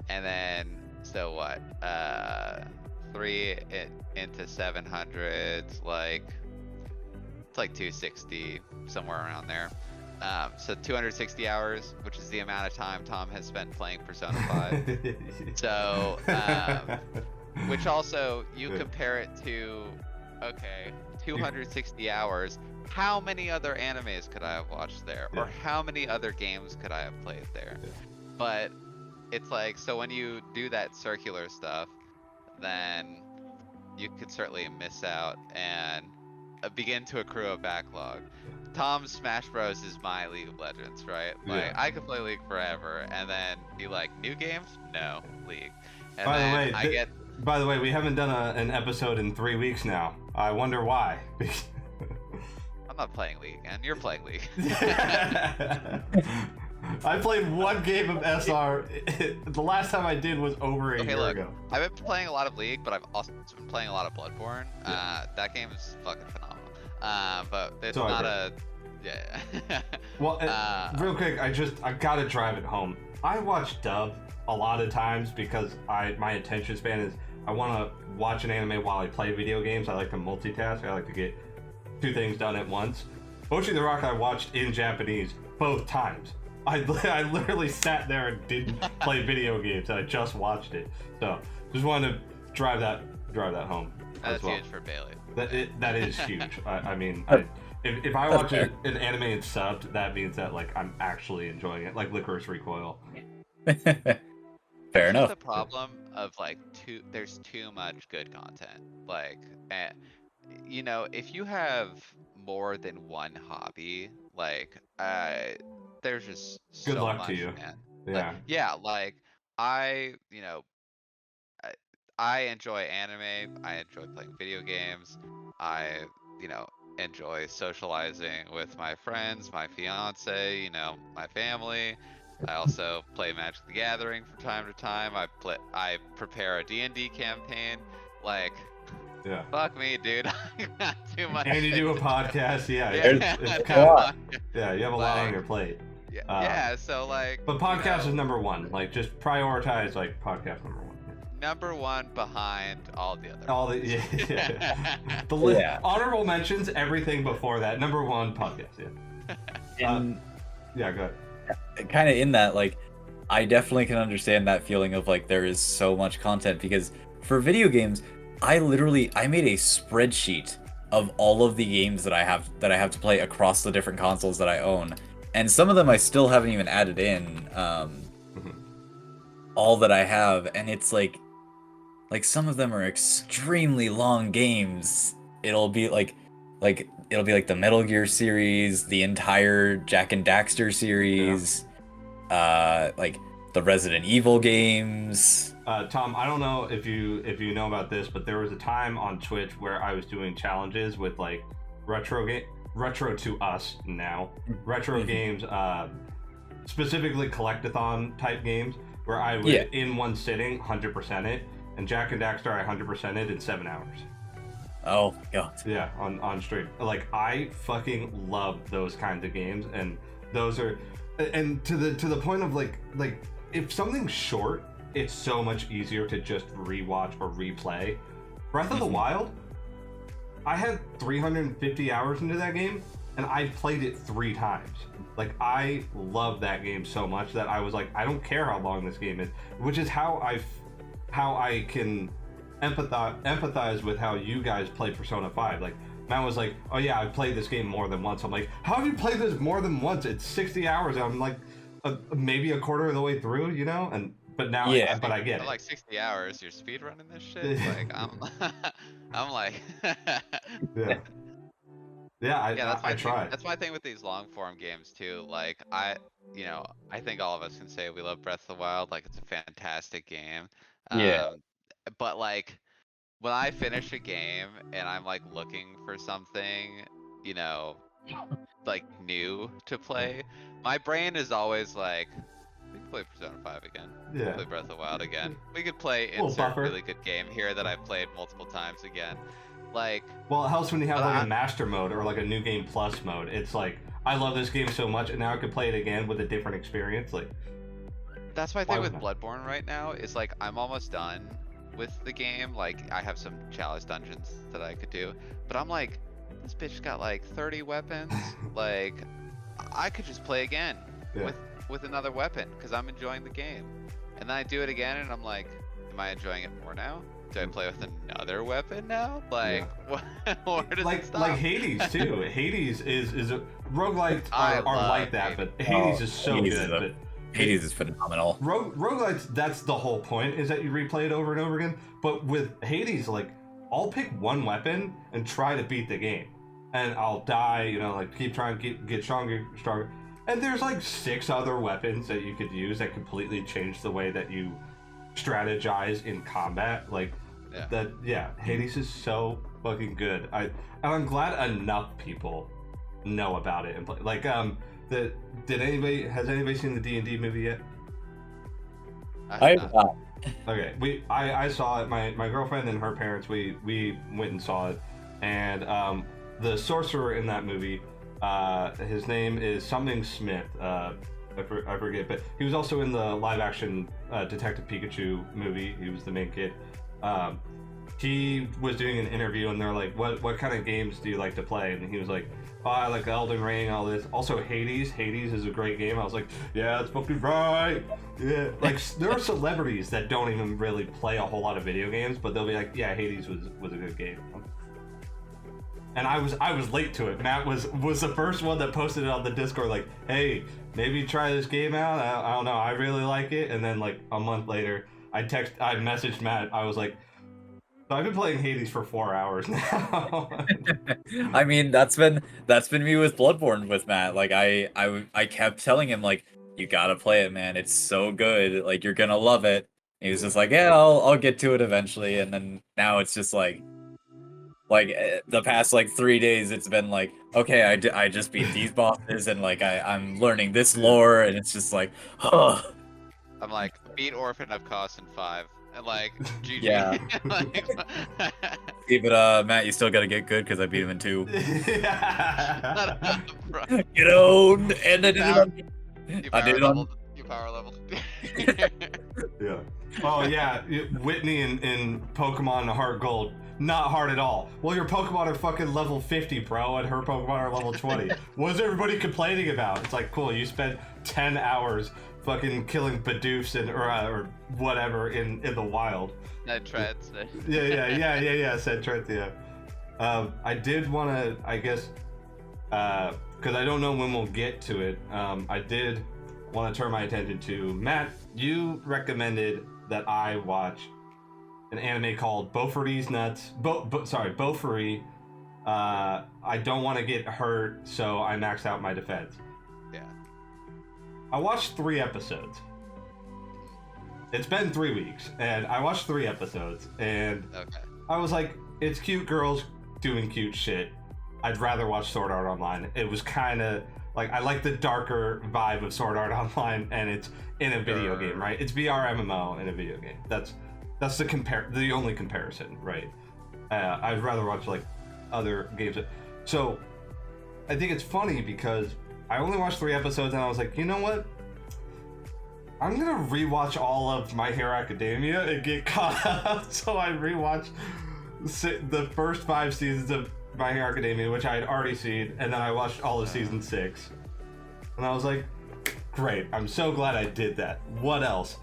and then so what? 3 into 700, like it's like 260, somewhere around there. So 260 hours, which is the amount of time Tom has spent playing Persona 5. So, which also, you compare it to, okay, 260 hours, how many other animes could I have watched there? Or how many other games could I have played there? But it's like, so when you do that circular stuff, then you could certainly miss out and begin to accrue a backlog. Tom's Smash Bros is my League of Legends, right? Like, I could play League forever, and then be like, new games? No, League. And By the way, we haven't done an episode in 3 weeks now. I wonder why. I'm not playing League, and you're playing League. I played one game of SR. The last time I did was over a year ago. I've been playing a lot of League, but I've also been playing a lot of Bloodborne. That game is fucking phenomenal. But it's not a... Yeah. Well, real quick, I gotta drive it home. I watch dub a lot of times because my attention span is, I want to watch an anime while I play video games. I like to multitask. I like to get 2 things done at once. Oshi the Rock I watched in Japanese both times. I literally sat there and didn't play video games. I just watched it. So just wanted to drive that home. That's huge for Bailey. That is huge. I mean, if I watch an anime and subbed, that means that like I'm actually enjoying it, like Licorice Recoil. Fair enough. The problem of like there's too much good content. Like, you know, if you have more than one hobby, like, there's just good so luck much, to you. man. Yeah. Like, yeah, like you know, I enjoy anime. I enjoy playing video games. I, you know, enjoy socializing with my friends, my fiance, you know, my family. I also play Magic the Gathering from time to time. I prepare a D&D campaign. Like, Yeah. fuck me, dude. I got too much. And you do a podcast, yeah. Yeah, It's kind of, yeah, you have a lot on Like, your plate. yeah, so like. But podcast you is know, #1. Like, just prioritize like podcast #1. number one behind all the other. All the honorable mentions, everything before that. #1 podcast, yeah. Yeah, go ahead. Kind of in that, like, I definitely can understand that feeling of like there is so much content, because for video games, I made a spreadsheet of all of the games that I have to play across the different consoles that I own, and some of them I still haven't even added in. All that I have, and it's like some of them are extremely long games. It'll be like the Metal Gear series, the entire Jak and Daxter series, like the Resident Evil games. Tom, I don't know if you know about this, but there was a time on Twitch where I was doing challenges with like retro to us now, retro games, specifically collectathon type games, where I would in one sitting 100% it, and Jak and Daxter I 100% it in 7 hours. Oh god. Yeah, on stream. Like, I fucking love those kinds of games, and those are, and to the point of like if something's short, it's so much easier to just rewatch or replay. Breath of the Wild, I had 350 hours into that game, and I played it 3 times. Like, I love that game so much that I was like, I don't care how long this game is, which is how I can empathize with how you guys play Persona 5. Like, Matt was like, oh yeah, I've played this game more than once. I'm like, how have you played this more than once? It's 60 hours. And I'm like, maybe a quarter of the way through, you know? But now, Yeah. but I get it. Like 60 hours, you're speed running this shit. Like I'm like. Yeah. Yeah, that's I my try. That's my thing with these long form games too. Like I think all of us can say we love Breath of the Wild. Like it's a fantastic game. Yeah. But like when I finish a game and I'm like looking for something, you know, like new to play, my brain is always like, we could play Persona 5 again. We Yeah. could play Breath of the Wild again. We could play Little insert buffer. really good game here that I've played multiple times again. Like, Well, it helps when you have But like I- a master mode or like a new game plus mode. It's like, I love this game so much, and now I could play it again with a different experience. Like, that's my Why thing with would Bloodborne right now, is like I'm almost done with the game. Like I have some chalice dungeons that I could do, but I'm like, this bitch got like 30 weapons. Like I could just play again Yeah. with another weapon because I'm enjoying the game. And then I do it again and I'm like, am I enjoying it more now? Do I play with another weapon now? Like, where does it stop? like Hades too. Hades is a roguelites I are love like that, Hades. but Hades is so Hades good. is But Hades is phenomenal. roguelites, that's the whole point, is that you replay it over and over again. But with Hades, like, I'll pick one weapon and try to beat the game, and I'll die, you know, like keep trying to get stronger. And there's like 6 other weapons that you could use that completely change the way that you strategize in combat. Like Hades is so fucking good. I'm glad enough people know about it and play. Like has anybody seen the D&D movie yet? I Okay, I saw it. My girlfriend and her parents, we went and saw it, and the sorcerer in that movie, his name is something Smith. I forget, but he was also in the live action Detective Pikachu movie. He was the main kid. He was doing an interview, and they're like, "What kind of games do you like to play?" And he was like, "Oh, I like Elden Ring, all this. Also, Hades. Hades is a great game." I was like, "Yeah, that's fucking right." Yeah, like there are celebrities that don't even really play a whole lot of video games, but they'll be like, "Yeah, Hades was a good game." And I was late to it. Matt was the first one that posted it on the Discord, like, "Hey, maybe try this game out. I don't know. I really like it." And then like a month later, I messaged Matt. I was like, so I've been playing Hades for 4 hours now. I mean, that's been me with Bloodborne with Matt. Like I kept telling him like, you gotta play it, man. It's so good. Like you're gonna love it. And he was just like, yeah, I'll get to it eventually. And then now it's just like the past like 3 days, it's been like, okay, I just beat these bosses and like I'm learning this lore, and it's just like, oh. I'm like, beat Orphan of Caution 5. And like, GG. Yeah. Like, See, but Matt, you still gotta get good because I beat him in 2. shut up, bro. Get owned, and I did it on. I did it on. You power level. Yeah. Oh yeah, Whitney in Pokemon Heart Gold, not hard at all. Well, your Pokemon are fucking level 50, bro, and her Pokemon are level 20. What's everybody complaining about? It's like, cool, you spent 10 hours fucking killing Bidoofs or whatever in the wild. Ned Treads. Yeah, said Trent, yeah. I did want to, I guess, because I don't know when we'll get to it, I did want to turn my attention to, Matt, you recommended that I watch an anime called Bofuri's Nuts. Bofuri. I don't want to get hurt, so I maxed out my defense. Yeah. I watched 3 episodes. It's been 3 weeks, and I watched 3 episodes, and Okay. I was like, it's cute girls doing cute shit. I'd rather watch Sword Art Online. It was kind of like, I like the darker vibe of Sword Art Online, and it's in a video game, right? It's VR MMO in a video game. That's the only comparison, right? I'd rather watch like other games. So I think it's funny because I only watched 3 episodes, and I was like, you know what? I'm gonna rewatch all of My Hero Academia and get caught up. So I rewatched the first 5 seasons of My Hero Academia, which I had already seen, and then I watched all of season 6. And I was like, great, I'm so glad I did that. What else?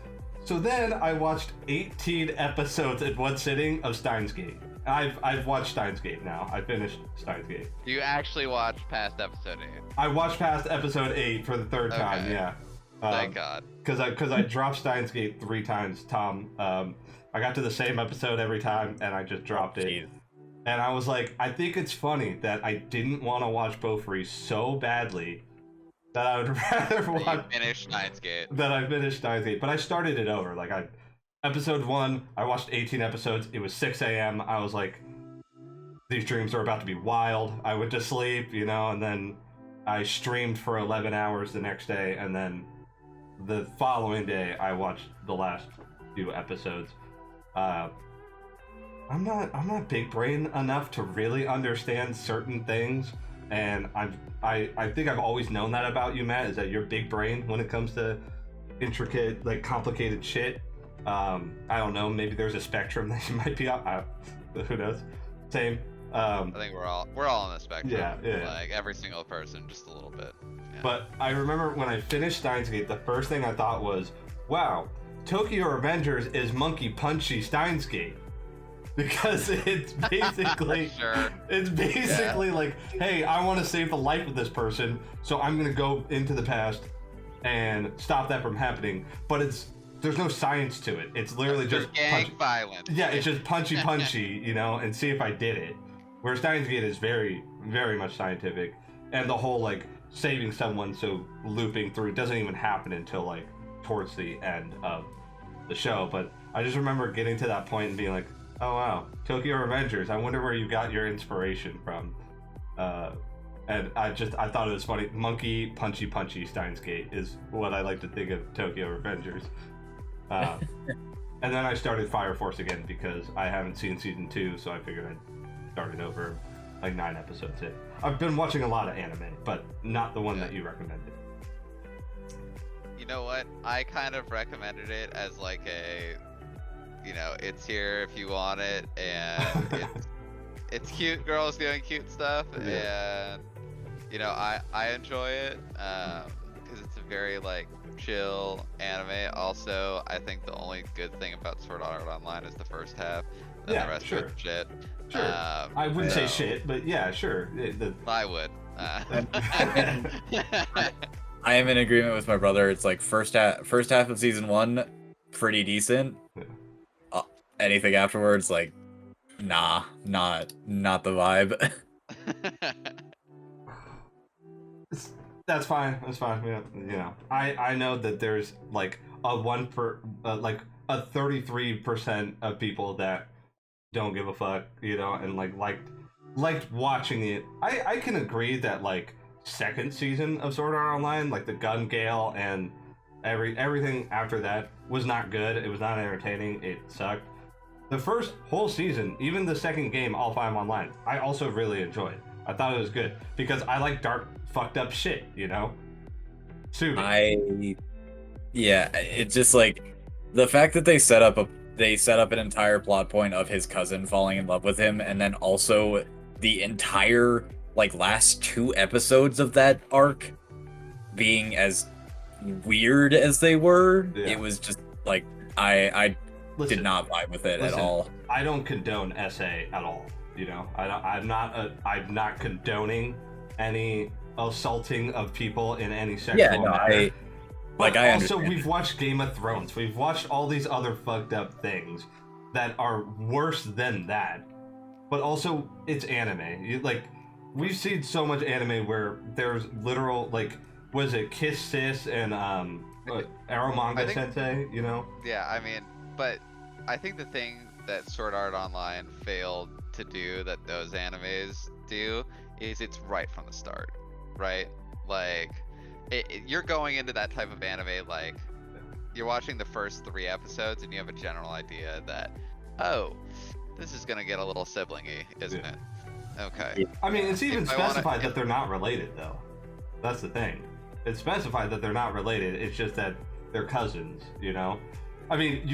So then I watched 18 episodes in one sitting of Steins Gate. I've watched Steins Gate now. I finished Steins Gate. Do you actually watch past episode 8? I watched past episode 8 for the third time. Okay. Yeah. Thank God. Because I dropped Steins Gate 3 times, Tom. I got to the same episode every time, and I just dropped it. Jeez. And I was like, I think it's funny that I didn't want to watch Beaufry so badly that I would rather watch. You finished Steins Gate. That I finished Steins Gate, but I started it over. Like episode 1, I watched 18 episodes. It was 6 a.m. I was like, these dreams are about to be wild. I went to sleep, and then I streamed for 11 hours the next day, and then the following day I watched the last few episodes. I'm not big brain enough to really understand certain things, and I think I've always known that about you, Matt, is that you're big brain when it comes to intricate, like, complicated shit. I don't know, maybe there's a spectrum that you might be on. Who knows? Same. I think we're all on the spectrum. Yeah. Like every single person, just a little bit. Yeah. But I remember when I finished Steins Gate, the first thing I thought was, wow, Tokyo Revengers is Monkey Punchy Steins Gate. Because it's basically Sure. It's basically like, hey, I want to save the life of this person, so I'm gonna go into the past and stop that from happening. But there's no science to it. It's literally just gang violence. Yeah, it's just punchy, and see if I did it. Where Steins Gate is very, very much scientific, and the whole like saving someone, so looping through, doesn't even happen until like towards the end of the show. But I just remember getting to that point and being like, oh wow, Tokyo Revengers, I wonder where you got your inspiration from. And I thought it was funny. Monkey punchy Steins Gate is what I like to think of Tokyo Revengers. And then I started Fire Force again because I haven't seen season 2, so I figured I'd start it over, like 9 episodes in. I've been watching a lot of anime, but not the one that you recommended. You know what? I kind of recommended it as like it's here if you want it, and it's cute girls doing cute stuff, and I enjoy it because it's a very like chill anime. Also, I think the only good thing about Sword Art Online is the first half, and the rest of it's shit. Sure. I wouldn't say shit, but yeah, sure. I would. I am in agreement with my brother. It's like first half of season 1, pretty decent. Yeah. Anything afterwards, like, nah, not the vibe. That's fine. That's fine. I know that there's like a 33% of people that don't give a fuck, and liked watching it. I can agree that like second season of Sword Art Online, like the Gun Gale and everything after that was not good. It was not entertaining. It sucked. The first whole season, even the second game, All 5 Online, I also really enjoyed. I thought it was good because I like dark, fucked up shit, Sumi. It's just like the fact that they set up an entire plot point of his cousin falling in love with him, and then also the entire like last 2 episodes of that arc being as weird as they were. Yeah. It was just like I did not vibe with it at all. I don't condone SA at all. I'm not condoning any assaulting of people in any sexual manner. But also, we've watched Game of Thrones. We've watched all these other fucked up things that are worse than that. But also, it's anime. We've seen so much anime where there's literal, was it Kiss Sis and Aromanga Sensei, Yeah, but I think the thing that Sword Art Online failed to do that those animes do is it's right from the start, right? You're going into that type of anime, you're watching the first 3 episodes and you have a general idea that, oh, this is gonna get a little siblingy, isn't it? Okay. It's even specified that they're not related, though. That's the thing. It's specified that they're not related. It's just that they're cousins, You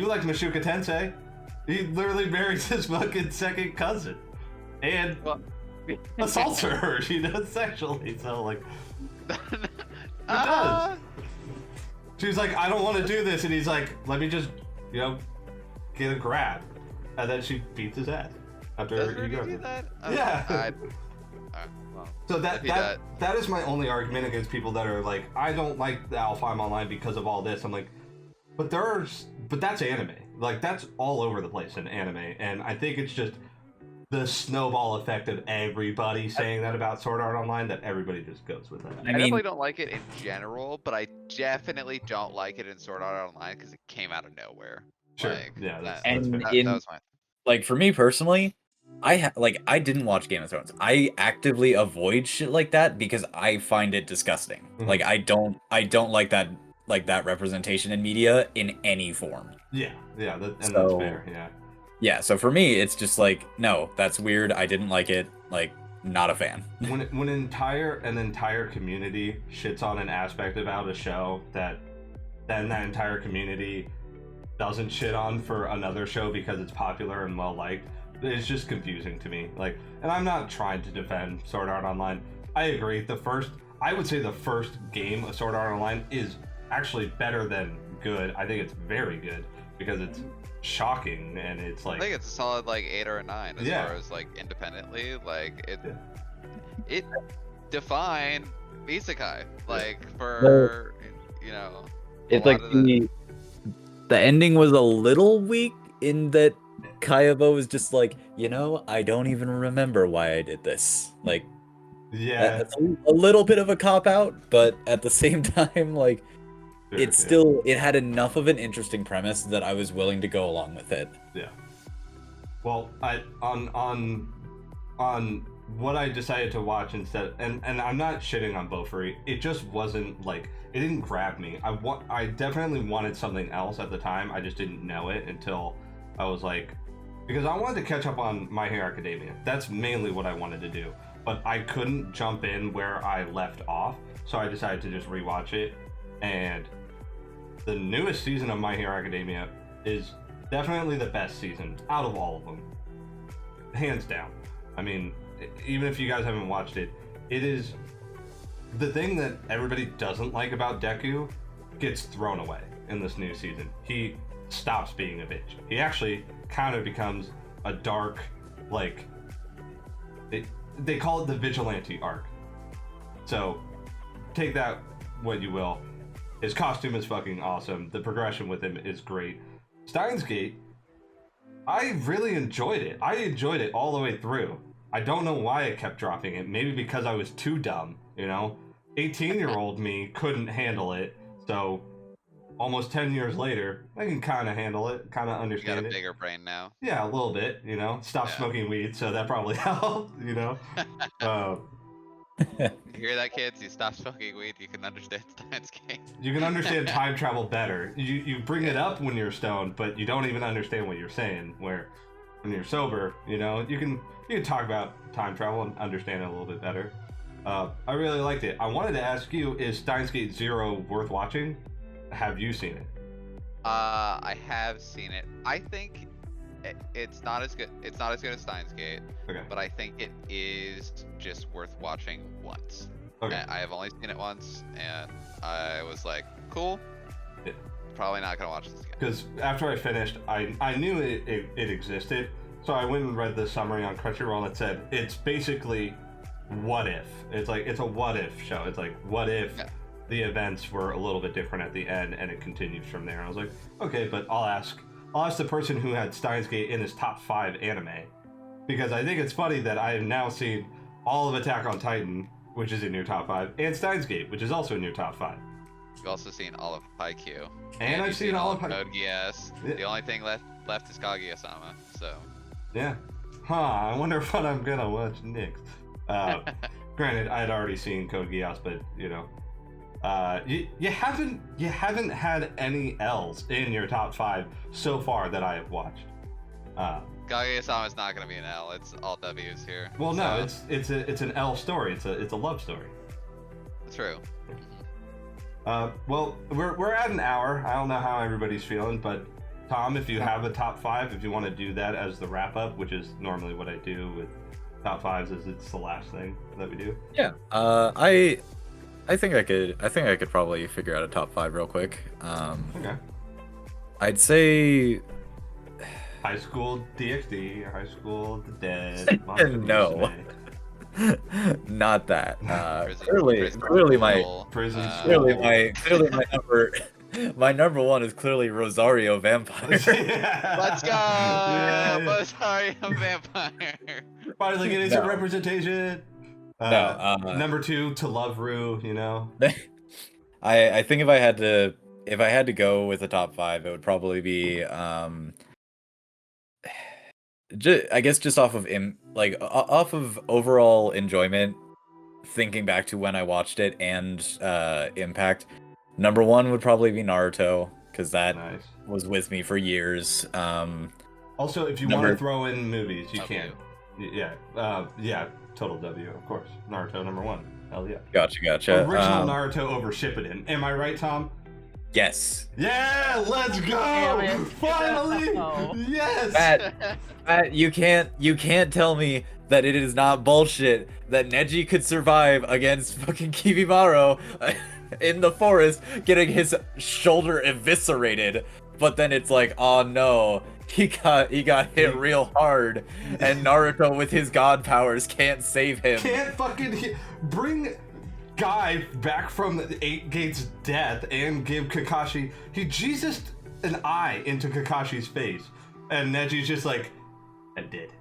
like Mashuka Tensei? He literally marries his fucking second cousin. And assaults her, sexually. So, he does. She's like, I don't want to do this. And he's like, let me just you know, get a grab, and then she beats his ass after Does he Rudy grabs do her. that? Yeah. Alright, well, So if he does- that is my only argument against people that are like, I don't like the Alpha I'm Online because of all this. I'm like, but that's anime. Like, that's all over the place in anime, and I think it's just the snowball effect of everybody saying that about Sword Art Online that everybody just goes with that. I I mean, definitely don't like it in general, but I definitely don't like it in Sword Art Online because it came out of nowhere. Sure. Like, Yeah, that's that, and fair. that, in that was my. like for me personally, I didn't watch Game of Thrones. I actively avoid shit like that because I find it disgusting. Mhm. Like I don't like that representation in media in any form. Yeah, that's So- fair. Yeah. Yeah, so for me it's just like, no, that's weird. I didn't like it. Like, not a fan. When an entire community shits on an aspect about a show that then that entire community doesn't shit on for another show because it's popular and well liked, it's just confusing to me. Like, and I'm not trying to defend Sword Art Online. I agree. I would say the first game of Sword Art Online is actually better than good. I think it's very good because it's shocking and it's I like, think it's a solid like 8 or a 9 as Yeah. far as like independently. Like it, Yeah. it defined isekai like for you know. a It's lot like of the- the ending was a little weak in that Kayabo was just like, I don't even remember why I did this. Like, yeah, that's a little bit of a cop out, but at the same time, like, sure, it's yeah. still, it had enough of an interesting premise that I was willing to go along with it. Yeah. Well, on what I decided to watch instead, and I'm not shitting on Bofuri. It just wasn't like, it didn't grab me. I definitely wanted something else at the time. I just didn't know it until I was like, because I wanted to catch up on My Hero Academia. That's mainly what I wanted to do. But I couldn't jump in where I left off, so I decided to just rewatch it. And the newest season of My Hero Academia is definitely the best season out of all of them, hands down. I mean, even if you guys haven't watched it, it is the thing that everybody doesn't like about Deku gets thrown away in this new season. He stops being a bitch. He actually kind of becomes a dark, like, they call it the vigilante arc. So take that what you will. His costume is fucking awesome. The progression with him is great. Steins Gate, I really enjoyed it. I enjoyed it all the way through. I don't know why I kept dropping it. Maybe because I was too dumb, 18-year-old me couldn't handle it. So almost 10 years later, I can kind of handle it, kind of You got understand a it. bigger brain now. Yeah, a little bit, Stop Yeah. smoking weed, so that probably helped, You hear that, kids? You stop smoking weed, you can understand Steins Gate. You can understand time travel better. You bring it up when you're stoned, but you don't even understand what you're saying. Where when you're sober, you can talk about time travel and understand it a little bit better. I really liked it. I wanted to ask you: is Steins Gate Zero worth watching? Have you seen it? I have seen it. I think it's not as good. It's not as good as Steins Gate, Okay. but I think it is just worth watching once. Okay. And I have only seen it once, and I was like, cool. Yeah. Probably not gonna watch this again. Because after I finished, I knew it existed, so I went and read the summary on Crunchyroll that said it's basically what if. It's like, it's a what if show. It's like, what if Yeah. the events were a little bit different at the end and it continues from there. I was like, okay, but I'll ask the person who had Steins Gate in his top 5 anime, because I think it's funny that I have now seen all of Attack on Titan, which is in your top 5, and Steins Gate, which is also in your top 5. You've also seen all of Haikyuu. And I've you've seen all of Code Geass. Yeah. The only thing left is Kaguya-sama. So Yeah. Huh, I wonder what I'm gonna watch next. Granted, I had already seen Code Geass, but you haven't had any L's in your top 5 so far that I have watched. Kaguya-sama is not gonna be an L. It's all W's here. Well, no, so- it's an L story. It's a love story. True. Well, we're at an hour. I don't know how everybody's feeling, but Tom, if you have a top 5, if you want to do that as the wrap up, which is normally what I do with top 5s, is it's the last thing that we do. Yeah. I think I could probably figure out a top 5 real quick. Okay. I'd say High School DxD, or High School of the Dead. Monster No. Musume. not that. Prison- Clearly, prison my rule. Prison clearly School. my my number one is clearly Rosario Vampire. Let's go! Yeah, yeah. Rosario Vampire. Finally getting some No. representation. No, Number 2, To Love Rue, you know. I think if I had to go with a top 5, it would probably be I guess just off of off of overall enjoyment, thinking back to when I watched it and impact. Number 1 would probably be Naruto, because that Nice. was with me for years. Also, if you want to throw in movies, you can. Yeah, yeah, total W, of course. Naruto number 1. Hell yeah. Gotcha. Original Naruto over Shippuden. Am I right, Tom? Yes. Yeah, let's go! Damn it. Finally! No. Yes! Matt, you can't tell me that it is not bullshit that Neji could survive against fucking Kimimaro in the forest, getting his shoulder eviscerated, but then it's like, oh no, he got hit real hard, and Naruto with his god powers can't save him. Can't fucking bring Guy back from the 8 Gates' death and give Kakashi. He Jesus an eye into Kakashi's face, and Neji's just like, I did.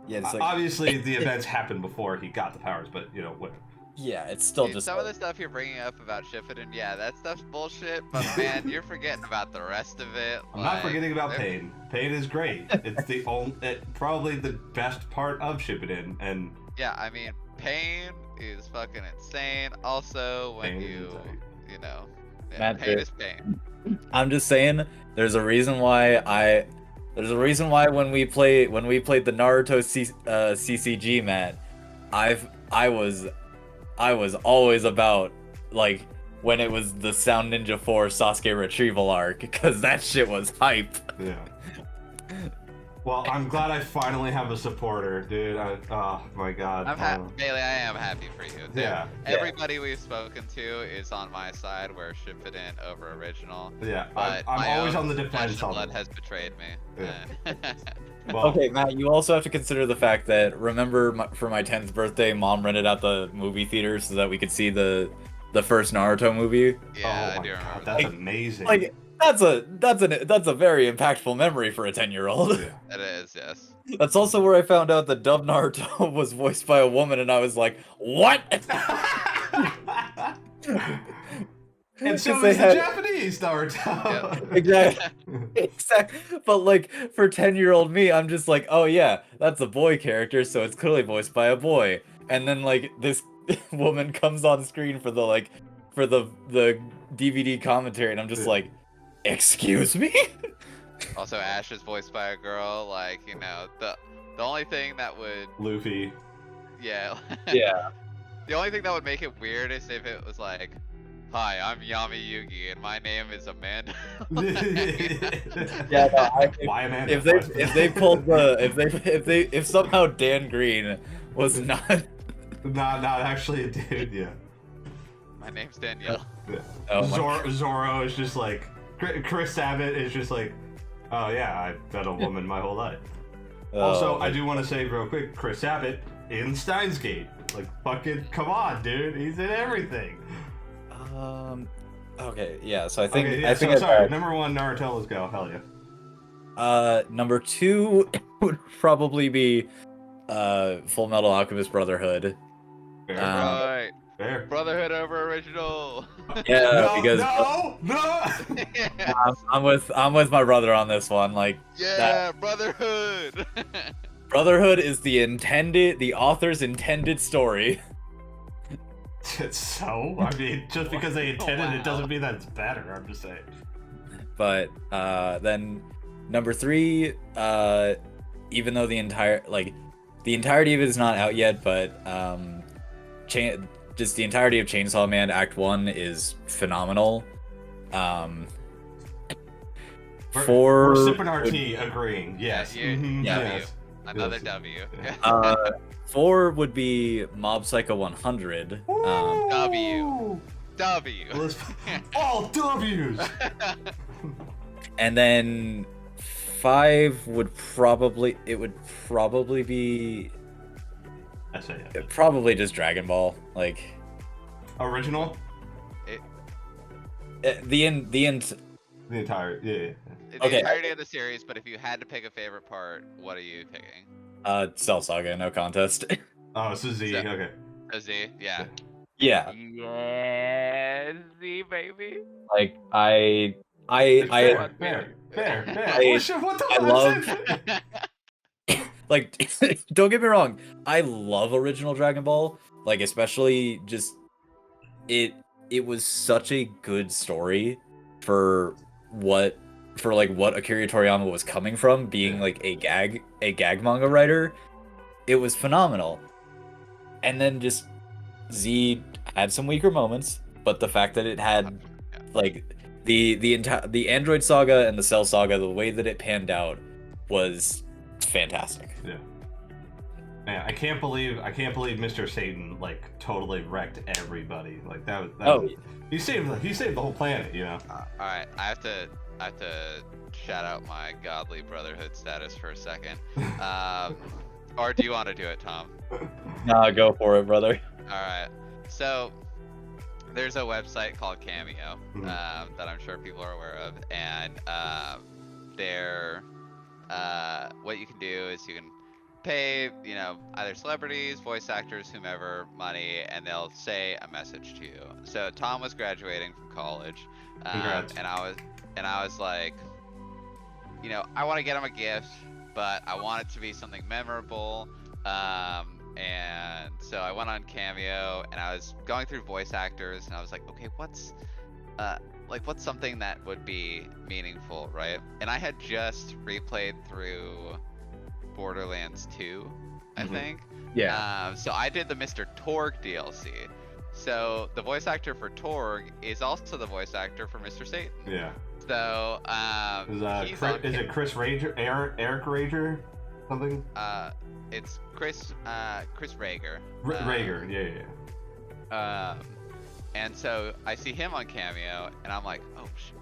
Yeah, it's like, Obviously, the events happened before he got the powers, but you know, whatever. yeah, it's still Dude, just some of the stuff you're bringing up about Shippuden, yeah, that stuff's bullshit. But man, you're forgetting about the rest of it. I'm not like, forgetting about there- Pain. Pain is great. It's the probably the best part of Shippuden, and Yeah, I mean, Pain is fucking insane. Also, when Pain is you, insane. you know, yeah, Matt, Pain is Pain. I'm just saying, there's a reason why when we played the Naruto CCG, Matt, I was always about, like, when it was the Sound Ninja 4 Sasuke retrieval arc, because that shit was hype. yeah. Well, I'm glad I finally have a supporter, dude. Oh my god. I'm happy, Bailey. I am happy for you. Dude. Yeah. Everybody we've spoken to is on my side, where Shippuden over original. Yeah, But I'm my always own on the defense flesh and on blood this. has betrayed me. Yeah. Well, Okay, Matt, you also have to consider the fact that, remember, for my 10th birthday, Mom rented out the movie theater so that we could see the first Naruto movie. Yeah, oh I my do remember god, that. that's amazing. Like, that's a very impactful memory for a 10-year-old. Yeah. It is, yes. That's also where I found out that Dub Naruto was voiced by a woman, and I was like, what? And so 'Cause they is the had- Japanese Naruto. Exactly. But like, for 10-year-old me, I'm just like, oh yeah, that's a boy character, so it's clearly voiced by a boy. And then like this woman comes on screen for the DVD commentary, and I'm just Yeah. like, excuse me? Also, Ash is voiced by a girl. Like, you know, the only thing that would, Luffy. yeah, Yeah. the only thing that would make it weird is if it was like, hi, I'm Yami Yugi, and my name is Amanda. Yeah, no, Why Amanda? if they pulled if somehow Dan Green was not not actually a dude. Yeah. My name's Danielle. Yeah. Oh my Zoro is just like Chris Sabat is just like, oh yeah, I've been a woman my whole life. Also, I do want to say real quick, Chris Sabat in Steins Gate. Like, fucking, come on, dude, he's in everything. Okay, yeah. So I think Okay, yeah, I think so, I sorry. got- Number 1, Naruto. Let's go. Hell yeah. number 2 would probably be Full Metal Alchemist Brotherhood. Fair. Right. Fair. Brotherhood over original. Yeah, no, because no. I'm with my brother on this one. Like, Yeah, Brotherhood. Brotherhood is the author's intended story. So, I mean, just because they intended it Wow. doesn't mean that it's better. I'm just saying. But then number 3, even though the entirety of it is not out yet, but just the entirety of Chainsaw Man Act 1 is phenomenal. We're sipping our tea, agreeing. Yes. Yeah, Mhm, yeah. yes. Another Yes. W. Yeah. 4 would be Mob Psycho 100. W. W. Let's all W's. And then 5 would probably be SAIKA. probably just Dragon Ball. Like Original? the The entire, yeah. The Okay. entirety of the series, but if you had to pick a favorite part, what are you picking? Cell Saga, no contest. Oh, it's a Z, So- okay. A Z, yeah. Yeah, Yeah, Z baby. like I Fair. I- Oh shit, what the I fuck love- is it? like don't get me wrong, I love original Dragon Ball, like especially just it was such a good story for what Akira Toriyama was coming from, being Yeah. like a gag manga writer. It was phenomenal. And then just Z had some weaker moments, but the fact that it had like the Android Saga and the Cell Saga, the way that it panned out was fantastic. Yeah. Man, I can't believe Mr. Satan like totally wrecked everybody. Like that was he saved the whole planet, you know. All right, I have to shout out my godly brotherhood status for a second. Or do you want to do it, Tom? Nah, go for it, brother. All right. So there's a website called Cameo that I'm sure people are aware of, and they're what you can do is you can pay, you know, either celebrities, voice actors, whomever, money, and they'll say a message to you. So Tom was graduating from college, Congrats. and I was like, you know, I want to get him a gift, but I want it to be something memorable. And so I went on Cameo, and I was going through voice actors, and I was like, okay, what's something that would be meaningful, right? And I had just replayed through Borderlands 2, I think. Yeah. So I did the Mr. Torg DLC. So the voice actor for Torg is also the voice actor for Mr. Satan. Yeah. So he's on Is it Chris Rager? Eric Rager? Something? It's Chris Rager. Rager, yeah. And so I see him on Cameo, and I'm like, oh shit,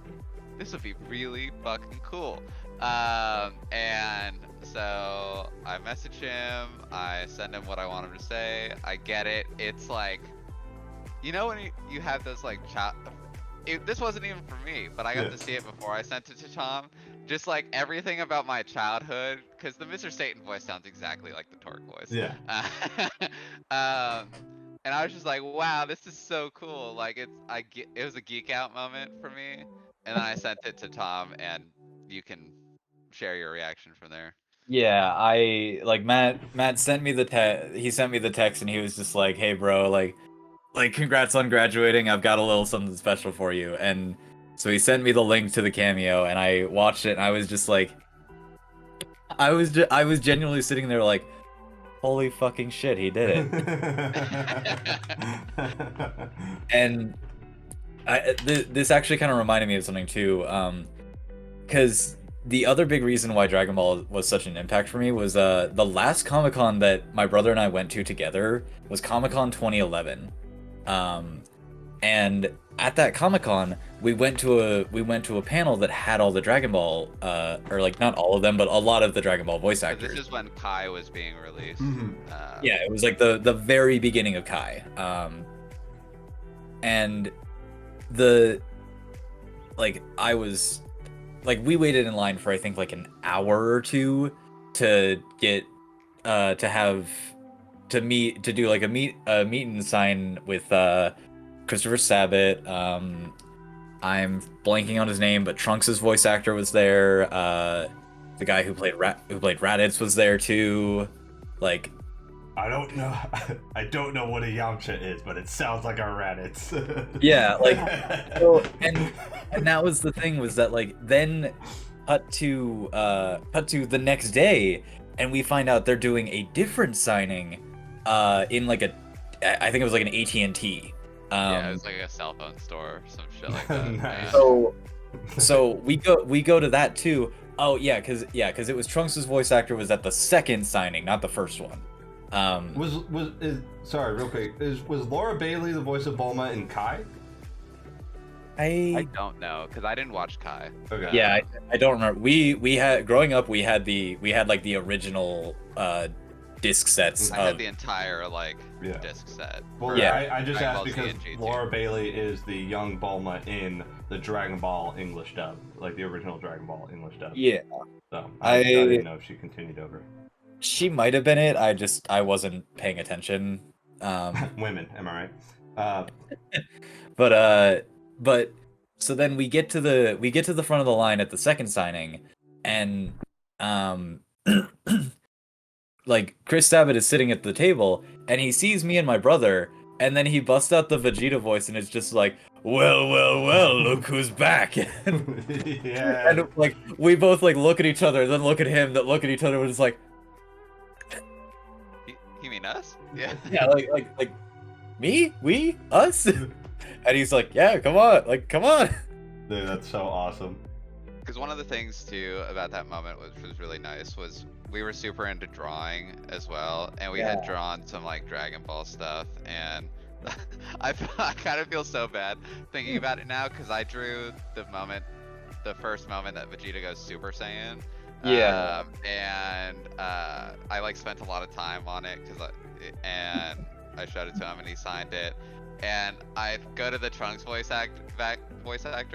this would be really fucking cool. And so I message him, I send him what I want him to say, I get it. It's like, you know when you have those like this wasn't even for me, but I got to see it before I sent it to Tom. Just like everything about my childhood, because the Mr. Satan voice sounds exactly like the Torque voice. Yeah. And I was just like, wow, this is so cool. Like it was a geek out moment for me. And then I sent it to Tom, and you can share your reaction from there. Yeah, I like Matt sent me the text, and he was just like, "Hey bro, like congrats on graduating. I've got a little something special for you." And so he sent me the link to the Cameo, and I watched it, and I was just like, I was genuinely sitting there like, holy fucking shit, he did it. And this actually kind of reminded me of something too, because the other big reason why Dragon Ball was such an impact for me was the last Comic-Con that my brother and I went to together was Comic-Con 2011. And at that Comic-Con, we went to a panel that had all the Dragon Ball, or like not all of them, but a lot of the Dragon Ball voice actors. This is when Kai was being released. Yeah, it was like the very beginning of Kai. And I was like, we waited in line for I think like an hour or two to get to do like a meet and sign with Christopher Sabat. I'm blanking on his name, but Trunks' voice actor was there. The guy who played Raditz was there too. Like, I don't know what a Yamcha is, but it sounds like a Raditz. yeah, like, so, and that was the thing, was that like then cut to the next day, and we find out they're doing a different signing in like I think it was like an AT&T. Yeah, it was like a cell phone store or some shit like that. Nice. So we go to that too. Oh yeah, because it was Trunks' voice actor was at the second signing, not the first one. Sorry, real quick. Was Laura Bailey the voice of Bulma in Kai? I don't know because I didn't watch Kai. Okay. Yeah, I don't remember. We had growing up. We had like the original disc sets I had of the entire like Yeah. disc set. Well, for Yeah. I just Dragon asked Ball Z because and GT. Laura Bailey is the young Bulma in the Dragon Ball English dub, like the original Dragon Ball English dub. yeah. So I- I didn't know if she continued over. She might have been it. I wasn't paying attention. Women, am I right? But so then we get to the front of the line at the second signing, and like Chris Sabat is sitting at the table, and he sees me and my brother, and then he busts out the Vegeta voice, and it's just like, well, look who's back. Yeah. And like we both like look at each other, then look at him, then look at each other, and it's like, You mean us? Yeah. yeah, like me, we, us, and he's like, yeah, come on. Dude, that's so awesome. Because one of the things too about that moment, which was really nice, was we were super into drawing as well, and we had Yeah. drawn some like Dragon Ball stuff, and I kind of feel so bad thinking about it now because I drew the first moment that Vegeta goes Super Saiyan. Yeah. And I like spent a lot of time on it and I showed it to him and he signed it. And I go to the Trunks voice actor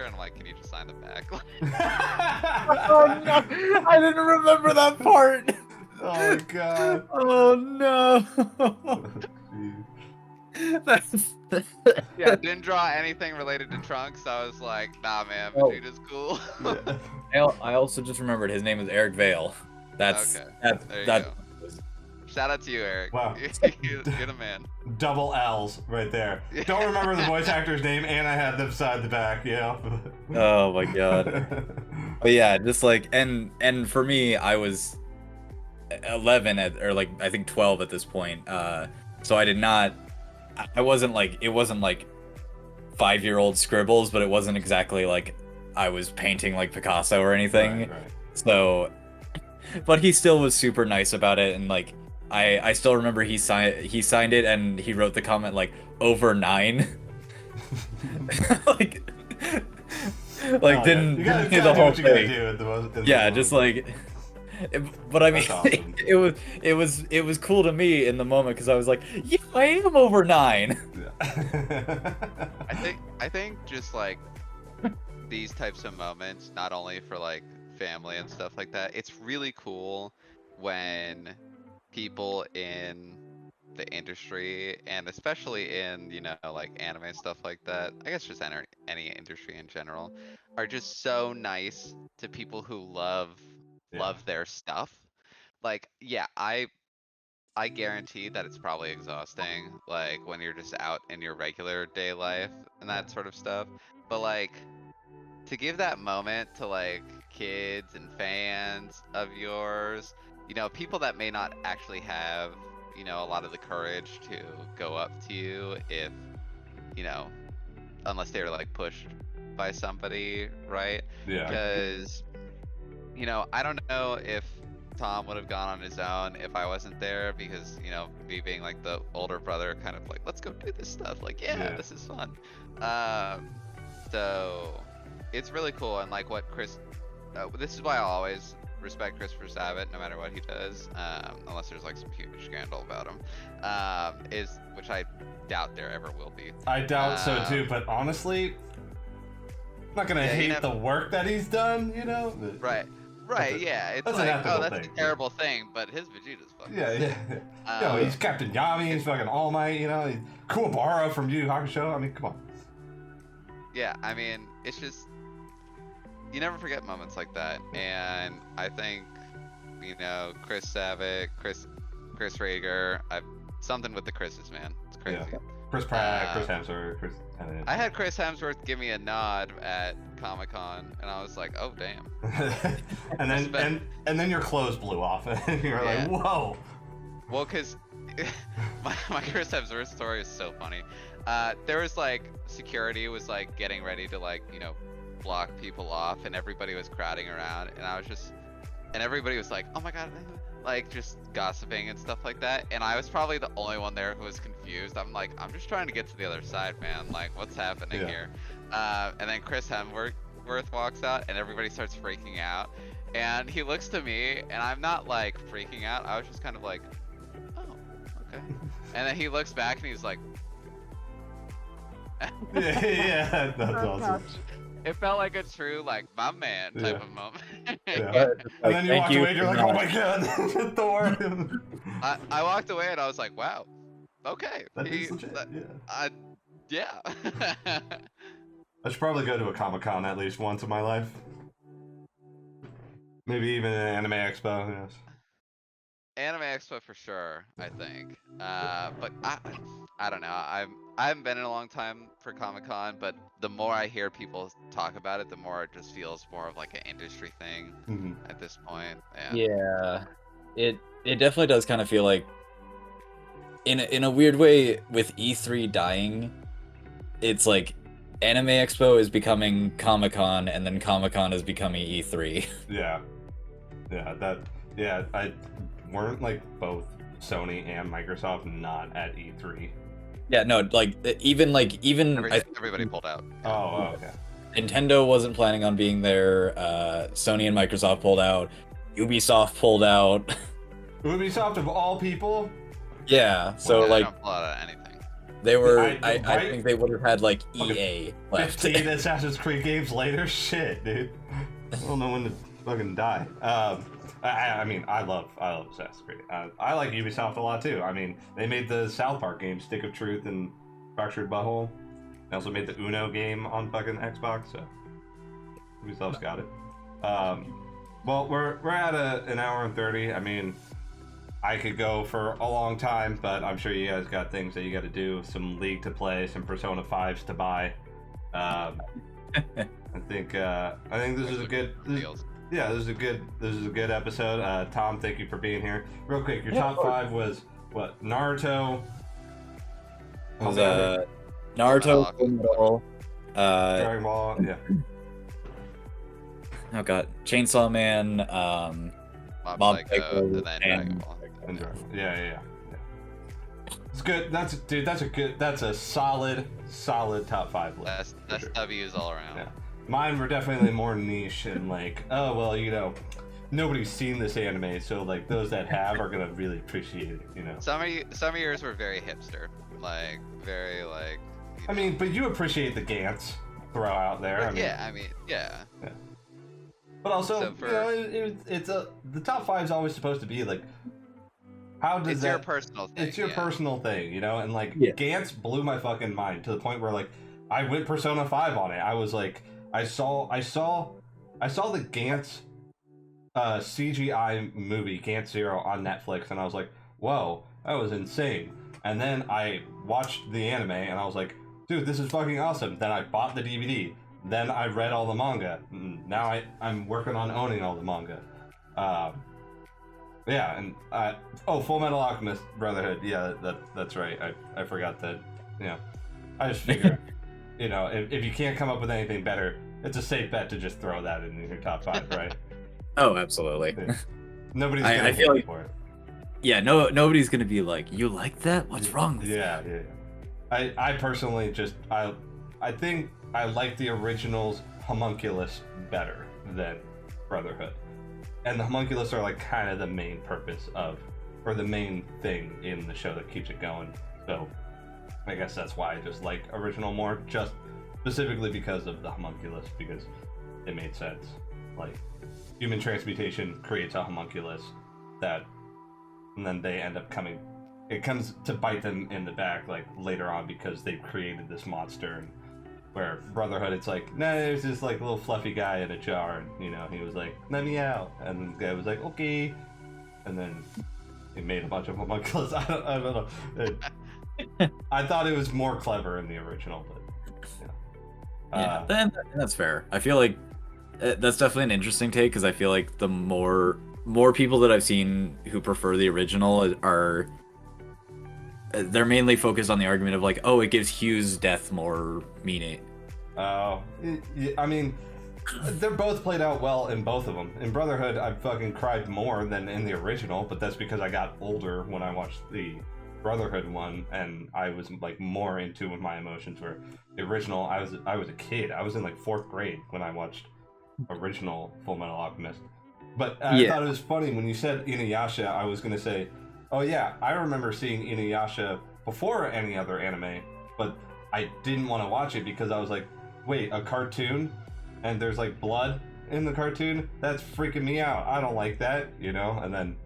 and I'm like, can you just sign the back? Oh no, I didn't remember that part. Oh my god. Oh no. That's Yeah, didn't draw anything related to Trunks. So I was like, nah, man, Oh. Vegeta's cool. I also just remembered his name is Eric Vale. That's Okay, that's there you that. go. Shout out to you, Eric. Wow. You're the man. Double L's right there. Don't remember the voice actor's name, and I had them side to back, you know? Oh my god. But yeah, just like and for me, I was 11 or like I think 12 at this point. So I did not. I wasn't like it wasn't like 5-year-old scribbles, but it wasn't exactly like I was painting like Picasso or anything. Right, right. So, but he still was super nice about it, and like I still remember he signed it, and he wrote the comment like over 9, like Oh, didn't you gotta, do the whole what you gotta thing. do at the Yeah, moment. just like. But I mean, That's awesome. it was cool to me in the moment because I was like, yeah, I am over 9. Yeah. I think just like these types of moments, not only for like family and stuff like that, it's really cool when people in the industry and especially in, you know, like anime and stuff like that, I guess just any industry in general, are just so nice to people who love Yeah. their stuff. Like, yeah, I guarantee that it's probably exhausting, like when you're just out in your regular day life and that sort of stuff. But like, to give that moment to like kids and fans of yours, you know, people that may not actually have, you know, a lot of the courage to go up to you if, you know, unless they were like pushed by somebody, right? Yeah. Because, you know, I don't know if Tom would have gone on his own if I wasn't there because, you know, me being like the older brother, kind of like, let's go do this stuff. Like, yeah. This is fun. So it's really cool. And like what Chris, this is why I always respect Christopher Sabat no matter what he does, unless there's like some huge scandal about him, which I doubt there ever will be. I doubt so too, but honestly, I'm not gonna Yeah, you hate know- the work that he's done, you know? Right. Right, yeah. It's that's an like, ethical oh, that's thing, a terrible thing, but his Vegeta's fucking. Yeah, yeah. Yo, he's Captain Yami, he's fucking All Might, you know? He's Kuwabara from Yu Yu Hakusho. I mean, come on. Yeah, I mean, it's just, you never forget moments like that, and I think, you know, Chris Savick, Chris Rager, something with the Chris's, man. It's crazy. Yeah. Chris Pratt, Chris Hemsworth, Chris. I had Chris Hemsworth give me a nod at Comic-Con, and I was like, oh damn. and then your clothes blew off, and you're Yeah. like, whoa. Well, cause my Chris Hemsworth story is so funny. There was like security was like getting ready to like, you know, block people off, and everybody was crowding around, and I was just, and everybody was like, oh my god, like just gossiping and stuff like that, and I was probably the only one there who was confused. I'm like, I'm just trying to get to the other side, man. Like, what's happening here? And then Chris Hemsworth walks out, and everybody starts freaking out. And he looks to me, and I'm not like freaking out. I was just kind of like, oh, okay. And then he looks back, and he's like, yeah, that's awesome. it felt like a true like my man type of moment. Yeah. And then you Thank walk you away, and you're for like, oh not- my god, Thor. I walked away and I was like, wow, okay. That is legit. Yeah. I should probably go to a Comic-Con at least once in my life. Maybe even an Anime Expo, yes. Anime Expo for sure, I think. But I don't know. I haven't been in a long time for Comic-Con, but the more I hear people talk about it, the more it just feels more of like an industry thing Mhm. at this point. Yeah, it definitely does kind of feel like, in a weird way, with E3 dying, it's like Anime Expo is becoming Comic-Con, and then Comic-Con is becoming E3. Yeah. I weren't like both Sony and Microsoft not at E3. Yeah, no, like even Everybody pulled out. Oh, okay. Nintendo wasn't planning on being there. Sony and Microsoft pulled out. Ubisoft pulled out. Ubisoft of all people? Yeah, so Yeah, they like don't pull out of anything. they were. I- I right? think they would have had like Fucking EA left. 15 Assassin's Creed games later? Shit, dude. I don't know when to fucking die. I mean, I love Assassin's Creed. I like Ubisoft a lot too. I mean, they made the South Park game, Stick of Truth and Fractured Butthole. They also made the Uno game on fucking Xbox, so Ubisoft's got it. Well, we're at an hour and 30. I mean, I could go for a long time, but I'm sure you guys got things that you got to do. Some League to play, some Persona 5s to buy. I think this is a good. Deals. Yeah, this is a good episode. Tom, thank you for being here. Real quick, your Yeah, top of course. 5 was what? Naruto. It was Dragon Naruto, Fullmetal, Ball. Yeah. oh god, Chainsaw Man, Mob Mob Psycho, Psycho, and then Dragon and- Ball. And yeah. It's good. That's a solid top 5 list. That's for sure. W's all around. Yeah. Mine were definitely more niche and like, oh well, nobody's seen this anime, so like those that have are gonna really appreciate it, Some of yours were very hipster, like very like. I mean, but you appreciate the Gantz throw out there. I mean, yeah. But also, So for- the top 5 is always supposed to be like, how does It's that? your personal thing. It's your yeah. personal thing, and like Yeah. Gantz blew my fucking mind to the point where like I went Persona 5 on it. I was like, I saw the Gantz CGI movie Gantz Zero on Netflix, and I was like, whoa, that was insane. And then I watched the anime, and I was like, dude, this is fucking awesome. Then I bought the DVD. Then I read all the manga. Now I'm working on owning all the manga. Yeah, and Full Metal Alchemist Brotherhood. Yeah, that's right. I forgot that. I just figured, if you can't come up with anything better, it's a safe bet to just throw that in your top 5, right? Oh, absolutely. Yeah. Nobody's I gonna feel hate like- for it. Yeah, nobody's gonna be like, you like that? What's wrong with Yeah. I personally I think I like the original's homunculus better than Brotherhood. And the homunculus are like kind of the main purpose or the main thing in the show that keeps it going. So I guess that's why I just like original more, just specifically because of the homunculus, because it made sense. Like, human transmutation creates a homunculus and then they end up it comes to bite them in the back, like, later on, because they've created this monster. And where Brotherhood, it's like, nah, there's this, like, little fluffy guy in a jar, and, he was like, let me out. And the guy was like, okay. And then he made a bunch of homunculus. I don't know. I thought it was more clever in the original, but, Yeah, then that's fair. I feel like that's definitely an interesting take, because I feel like the more people that I've seen who prefer the original are they're mainly focused on the argument of like, oh, it gives Hugh's death more meaning. I mean, They're both played out well in both of them. In Brotherhood, I fucking cried more than in the original, but that's because I got older when I watched the Brotherhood one, and I was like more into with my emotions. Where the original, I was a kid. I was in like 4th grade when I watched original Full Metal Alchemist. But I thought it was funny when you said Inuyasha. I was gonna say, oh yeah, I remember seeing Inuyasha before any other anime, but I didn't want to watch it because I was like, wait, a cartoon, and there's like blood in the cartoon? That's freaking me out. I don't like that, you know. And then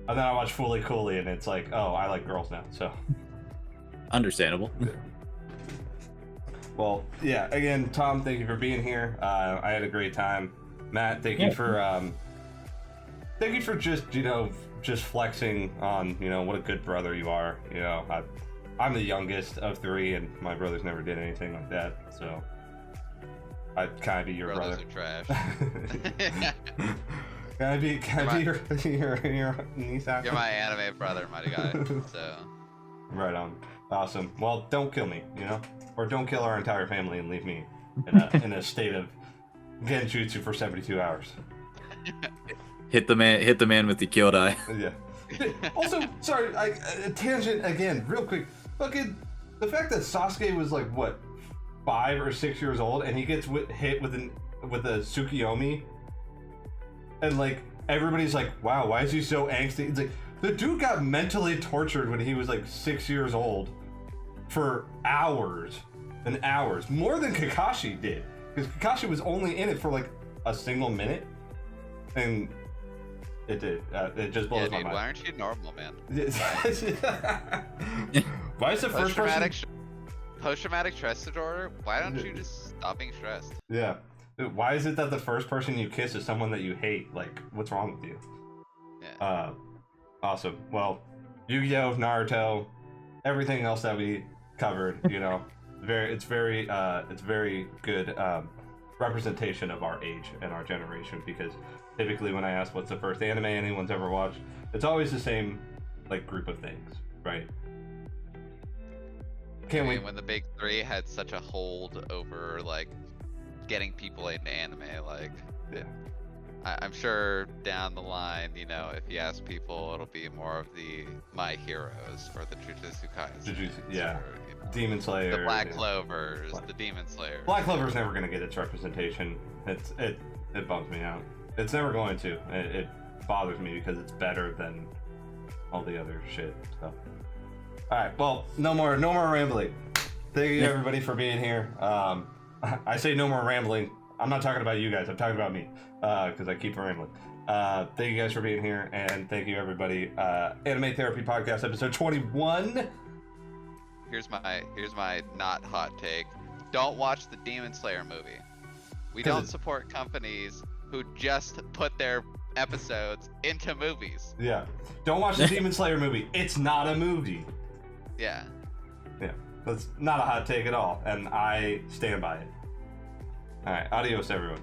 I watched Fooly Cooly, and it's like, oh, I like girls now. So Understandable. well, yeah. Again, Tom, thank you for being here. I had a great time. Matt, thank you for just flexing on what a good brother you are. I'm the youngest of 3, and my brothers never did anything like that, so I'd kind of be your Brothers brother. are trash. Can I be your niece after? You're my anime brother, my guy. So. Right on. Awesome. Well, don't kill me, or don't kill our entire family and leave me in a state of genjutsu for 72 hours. Hit the man with the kyodai. Yeah. Also, sorry, a tangent again, real quick. Fucking the fact that Sasuke was like what, 5 or 6 years old, and he gets hit with a Tsukiyomi, and like everybody's like, wow, why is he so angsty? It's like the dude got mentally tortured when he was like 6 years old for hours and hours, more than Kakashi did, because Kakashi was only in it for like a single minute, and it did. It just blows my mind. Why aren't you normal, man? Why is the first person? Post-traumatic stress disorder? Why don't you just stop being stressed? Yeah. Why is it that the first person you kiss is someone that you hate? Like, what's wrong with you? Yeah. Awesome. Well, Yu-Gi-Oh, Naruto, everything else that we covered, it's very good representation of our age and our generation, because typically when I ask what's the first anime anyone's ever watched, it's always the same like group of things, right? When the big 3 had such a hold over like getting people into anime, like yeah. I'm sure down the line, if you ask people, it'll be more of the My Heroes or the Jujutsu Kaisen. Yeah. Or, Demon Slayer. The Black Clovers, the Demon Slayer. Black Clover's never gonna get its representation. It bums me out. It's never going to. It bothers me because it's better than all the other shit. So. All right. Well, no more rambling. Thank you everybody for being here. I say no more rambling. I'm not talking about you guys. I'm talking about me, because I keep rambling. Thank you guys for being here, and thank you everybody. Anime Therapy Podcast, episode 21. Here's my not hot take. Don't watch the Demon Slayer movie. We don't support companies who just put their episodes into movies. Yeah. Don't watch the Demon Slayer movie. It's not a movie. Yeah. Yeah. That's not a hot take at all, and I stand by it. All right. Adios, everyone.